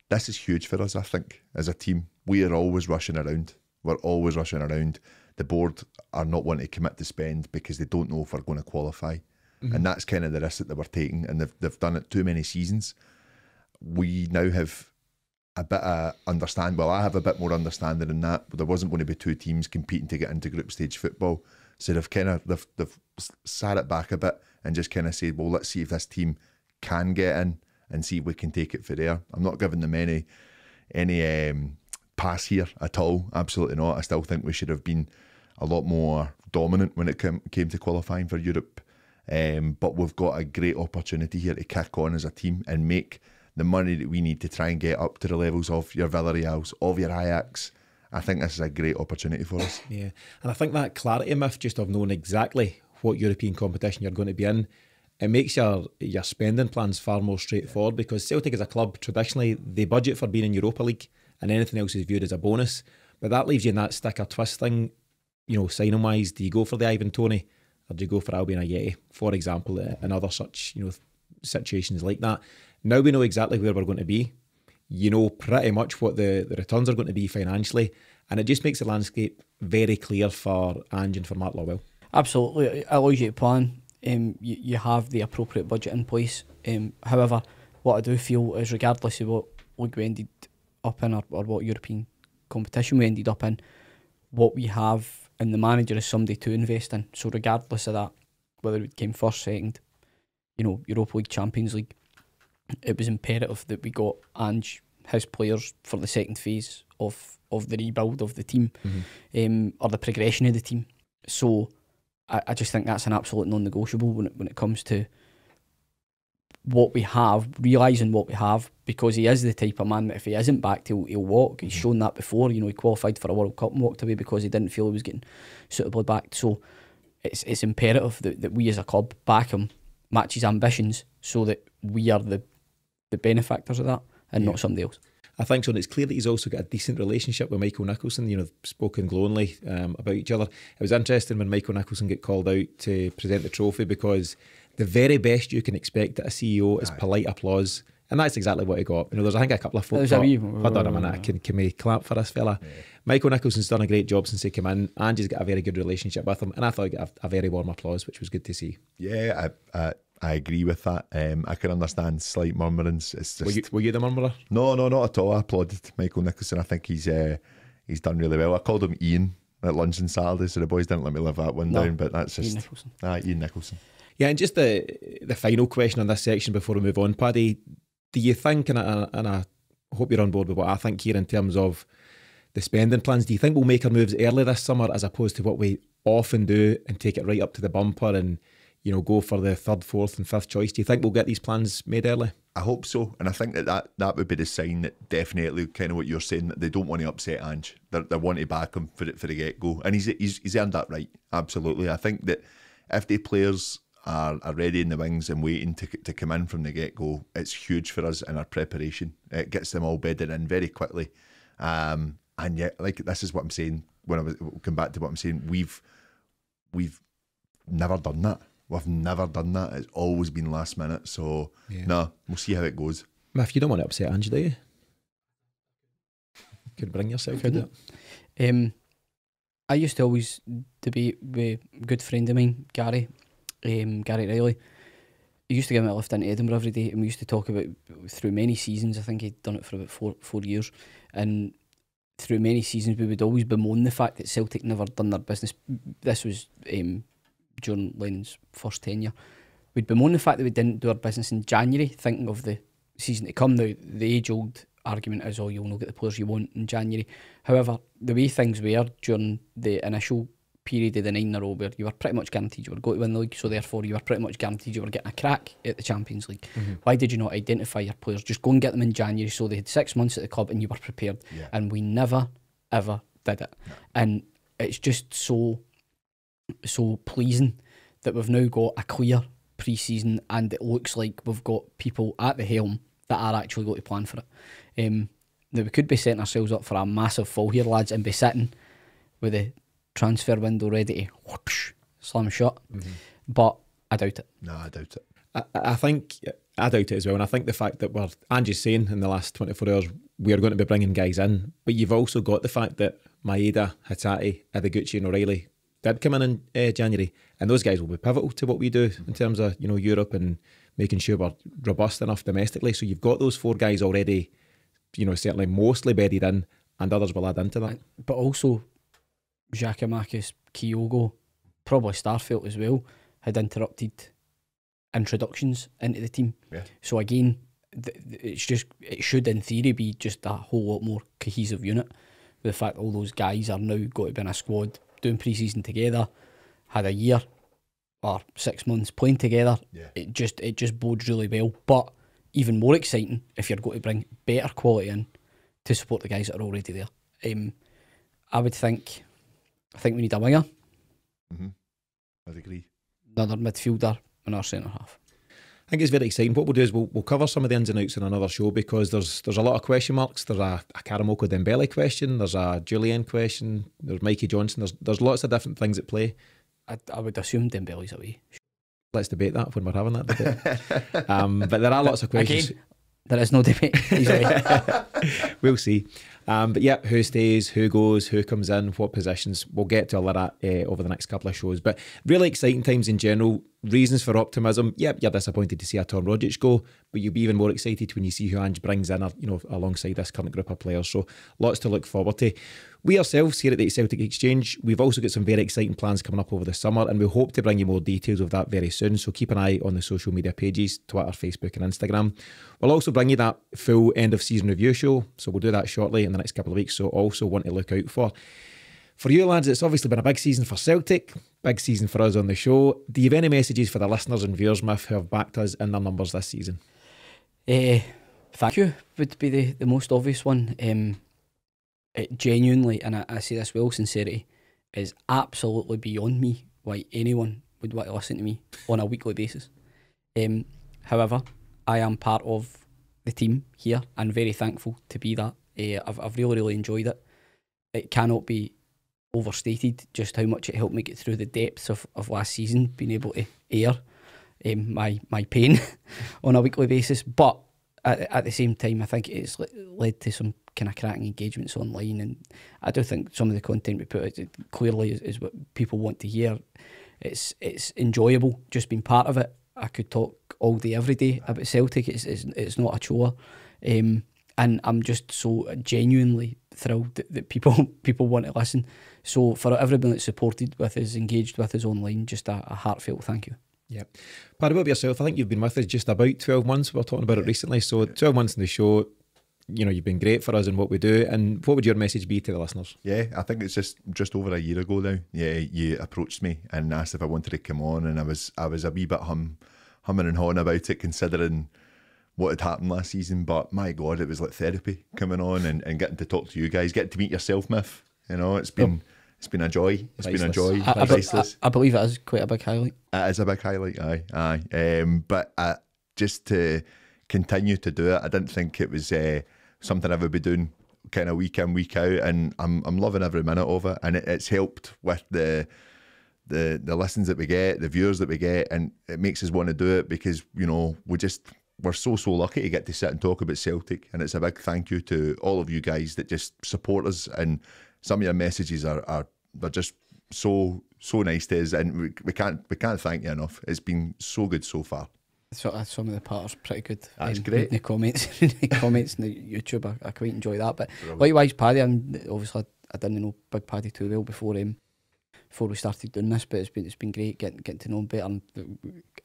this is huge for us, I think, as a team. We are always rushing around. We're always rushing around. The board are not wanting to commit to spend because they don't know if we're going to qualify. And that's kind of the risk that they were taking, and they've done it too many seasons. We now have a bit of understanding. Well, I have a bit more understanding in that, but there wasn't going to be two teams competing to get into group stage football. So they've sat it back a bit and just kind of said, well, let's see if this team can get in and see if we can take it for there. I'm not giving them any pass here at all. Absolutely not. I still think we should have been a lot more dominant when it came to qualifying for Europe. But we've got a great opportunity here to kick on as a team and make the money that we need to try and get up to the levels of your Villarreals, of your Ajax. I think this is a great opportunity for us. Yeah, and I think that clarity, Miff, just of knowing exactly what European competition you're going to be in, it makes your spending plans far more straightforward, because Celtic as a club, traditionally, they budget for being in Europa League and anything else is viewed as a bonus. But that leaves you in that stick or twist thing, signing wise. Do you go for the Ivan Toney or do you go for Albion Ajeti, for example, and other such, situations like that? Now we know exactly where we're going to be. You know pretty much what the returns are going to be financially, and it just makes the landscape very clear for Ange and for Mark Lawwell. Absolutely, it allows you to plan. You have the appropriate budget in place. However, what I do feel is, regardless of what league we ended up in, or what European competition we ended up in, what we have in the manager is somebody to invest in. So regardless of that, whether it came first, second, Europa League, Champions League, it was imperative that we got Ange, his players, for the second phase of the rebuild of the team, or the progression of the team. So I just think that's an absolute non-negotiable when it comes to what we have, realising what we have, because he is the type of man that if he isn't backed, he'll walk. He's shown that before. He qualified for a World Cup and walked away because he didn't feel he was getting suitably backed. So it's imperative that we as a club back him, match his ambitions, so that we are the benefactors of that and not somebody else. I think so, and it's clear that he's also got a decent relationship with Michael Nicholson, spoken glowingly about each other. It was interesting when Michael Nicholson got called out to present the trophy, because the very best you can expect at a CEO is polite applause, and that's exactly what he got. There's I think a couple of folk thought, hold on a minute, can we clap for this fella? Yeah. Michael Nicholson's done a great job since he came in. Ange's got a very good relationship with him, and I thought he got a very warm applause, which was good to see. Yeah, I agree with that. I can understand slight murmurings. It's just, were you the murmurer? No, not at all. I applauded Michael Nicholson. I think he's done really well. I called him Ian at lunch on Saturday, so the boys didn't let me live that one down. But that's just Ian Nicholson. Yeah, and just the final question on this section before we move on, Paddy. Do you think, and I hope you're on board with what I think here in terms of the spending plans, do you think we'll make our moves early this summer as opposed to what we often do and take it right up to the bumper and go for the third, fourth and fifth choice? Do you think we'll get these plans made early? I hope so, and I think that would be the sign that definitely kind of what you're saying, that they don't want to upset Ange. They want to back him for the get-go, and he's earned that right, absolutely. I think that if the players are ready in the wings and waiting to come in from the get-go, it's huge for us in our preparation. It gets them all bedded in very quickly, and yet, this is what I'm saying, when I come back to what I'm saying, we've never done that. We've never done that. It's always been last minute. So, no, we'll see how it goes. If you don't want to upset Ange, do you? Could bring yourself to it. I used to always debate with a good friend of mine, Gary Riley. He used to give me a lift into Edinburgh every day, and we used to talk about, through many seasons, I think he'd done it for about four years, and through many seasons we would always bemoan the fact that Celtic never done their business. This was during Lennon's first tenure. We'd bemoan the fact that we didn't do our business in January, thinking of the season to come. Now, the age-old argument is, you'll not get the players you want in January. However, the way things were during the initial period of the 9 in a row, where you were pretty much guaranteed you were going to win the league, so therefore you were pretty much guaranteed you were getting a crack at the Champions League. Why did you not identify your players? Just go and get them in January, so they had 6 months at the club and you were prepared. And we never, ever did it. And it's just so pleasing that we've now got a clear pre-season, and it looks like we've got people at the helm that are actually going to plan for it. Now, we could be setting ourselves up for a massive fall here, lads, and be sitting with the transfer window ready to whoosh, slam shut. But I doubt it. No, I doubt it. I think I doubt it as well, and I think the fact that Angie's saying in the last 24 hours we are going to be bringing guys in, but you've also got the fact that Maeda, Hatate, Ideguchi and O'Reilly did come in January, and those guys will be pivotal to what we do in terms of Europe and making sure we're robust enough domestically. So you've got those 4 guys already, certainly mostly bedded in, and others will add into that. But also, Giacomakis, Kyogo, probably Starfelt as well, had interrupted introductions into the team. So again, it should in theory be just a whole lot more cohesive unit. With the fact all those guys are now going to be in a squad doing pre-season together, had a year or 6 months playing together. It just bodes really well. But even more exciting if you're going to bring better quality in to support the guys that are already there. I think we need a winger. I'd agree. Another midfielder and our centre half. I think it's very exciting. What we'll do is we'll cover some of the ins and outs in another show, because there's a lot of question marks. There's a Karamoko Dembele question, there's a Julian question, there's Mikey Johnson, there's lots of different things at play. I would assume Dembele's away. Let's debate that when we're having that debate. But there are lots of questions. Again, there is no debate. He's away. We'll see. But yeah, who stays, who goes, who comes in, what positions. We'll get to all of that over the next couple of shows. But really exciting times in general. Reasons for optimism. Yeah, you're disappointed to see a Tom Rogic go, but you'll be even more excited when you see who Ange brings in, alongside this current group of players. So lots to look forward to. We ourselves here at the Celtic Exchange, we've also got some very exciting plans coming up over the summer, and we hope to bring you more details of that very soon. So keep an eye on the social media pages, Twitter, Facebook and Instagram. We'll also bring you that full end of season review show. So we'll do that shortly in the next couple of weeks. So also want to look out for. For you lads, it's obviously been a big season for Celtic, big season for us on the show. Do you have any messages for the listeners and viewers, Miff, who have backed us in their numbers this season? Thank you would be the most obvious one. It genuinely, and I say this with all sincerity, is absolutely beyond me why anyone would want to listen to me on a weekly basis. However, I am part of the team here and very thankful to be that. I've really enjoyed it. It cannot be overstated just how much it helped me get through the depths of last season, being able to air my pain on a weekly basis. But at the same time, I think it's led to some kind of cracking engagements online, and I do think some of the content we put out clearly is what people want to hear. It's enjoyable just being part of it. I could talk all day every day about Celtic. It's not a chore, and I'm just so genuinely thrilled that people want to listen. So for everyone that's supported with us, engaged with us online, just a heartfelt thank you. Yeah. Paddy, what about yourself? I think you've been with us just about 12 months. We were talking about it recently. So 12 months in the show, you've been great for us in what we do. And what would your message be to the listeners? Yeah, I think it's just over a year ago now. Yeah, you approached me and asked if I wanted to come on, and I was a wee bit humming and hawing about it, considering what had happened last season. But my God, it was like therapy coming on and getting to talk to you guys, getting to meet yourself, Miff. It's been a joy. It's been a joy. I believe it is quite a big highlight. It is a big highlight, aye. But just to continue to do it, I didn't think it was something I would be doing kind of week in, week out, and I'm loving every minute of it, and it's helped with the listens that we get, the viewers that we get, and it makes us want to do it because we're so lucky to get to sit and talk about Celtic, and it's a big thank you to all of you guys that just support us, and some of your messages are just so nice to us, and we can't thank you enough. It's been so good so far. So some of the parts pretty good. That's great. The comments, in the YouTube, I quite enjoy that. But likewise, Paddy, obviously I didn't know Big Paddy too well before we started doing this, but it's been great getting to know him better. And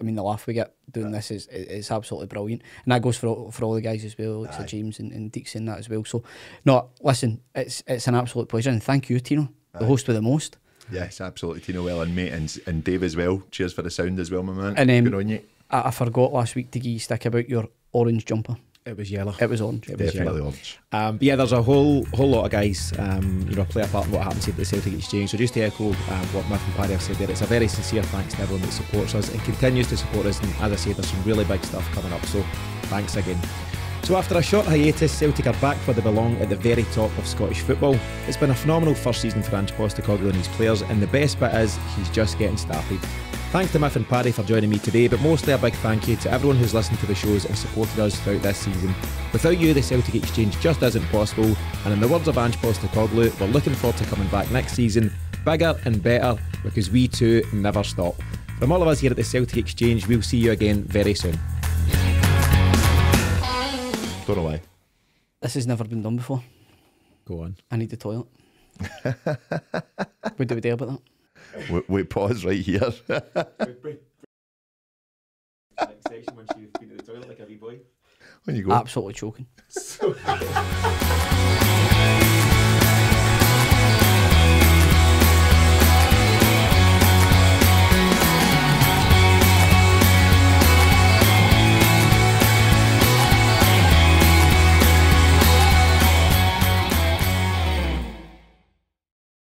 the laugh we get doing this is absolutely brilliant, and that goes for all the guys as well, like James and Deeks in that as well. So, no, listen, it's an absolute pleasure, and thank you, Tino, the host with the most. Yes, absolutely, Tino. Well, and mate, and Dave as well. Cheers for the sound as well, my man. And good on you. I forgot last week to give you a stick about your orange jumper. It was yellow. It was orange. It was definitely yellow. orange. But yeah, there's a whole lot of guys play a part in what happens here at the Celtic Exchange. So just to echo what Miff and Paddy have said there, it's a very sincere thanks to everyone that supports us and continues to support us. And as I said, there's some really big stuff coming up, so thanks again. So after a short hiatus, Celtic are back where they belong, at the very top of Scottish football. It's been a phenomenal first season for Ange Postecoglou and his players, and the best bit is he's just getting started. Thanks to Miff and Paddy for joining me today, but mostly a big thank you to everyone who's listened to the shows and supported us throughout this season. Without you, the Celtic Exchange just isn't possible, and in the words of Ange Postecoglou, we're looking forward to coming back next season, bigger and better, because we too never stop. From all of us here at the Celtic Exchange, we'll see you again very soon. Don't know why. This has never been done before. Go on. I need the toilet. What do we do about that? We pause right here. Next section, once you've been to the toilet like a wee boy. When you go. Absolutely choking.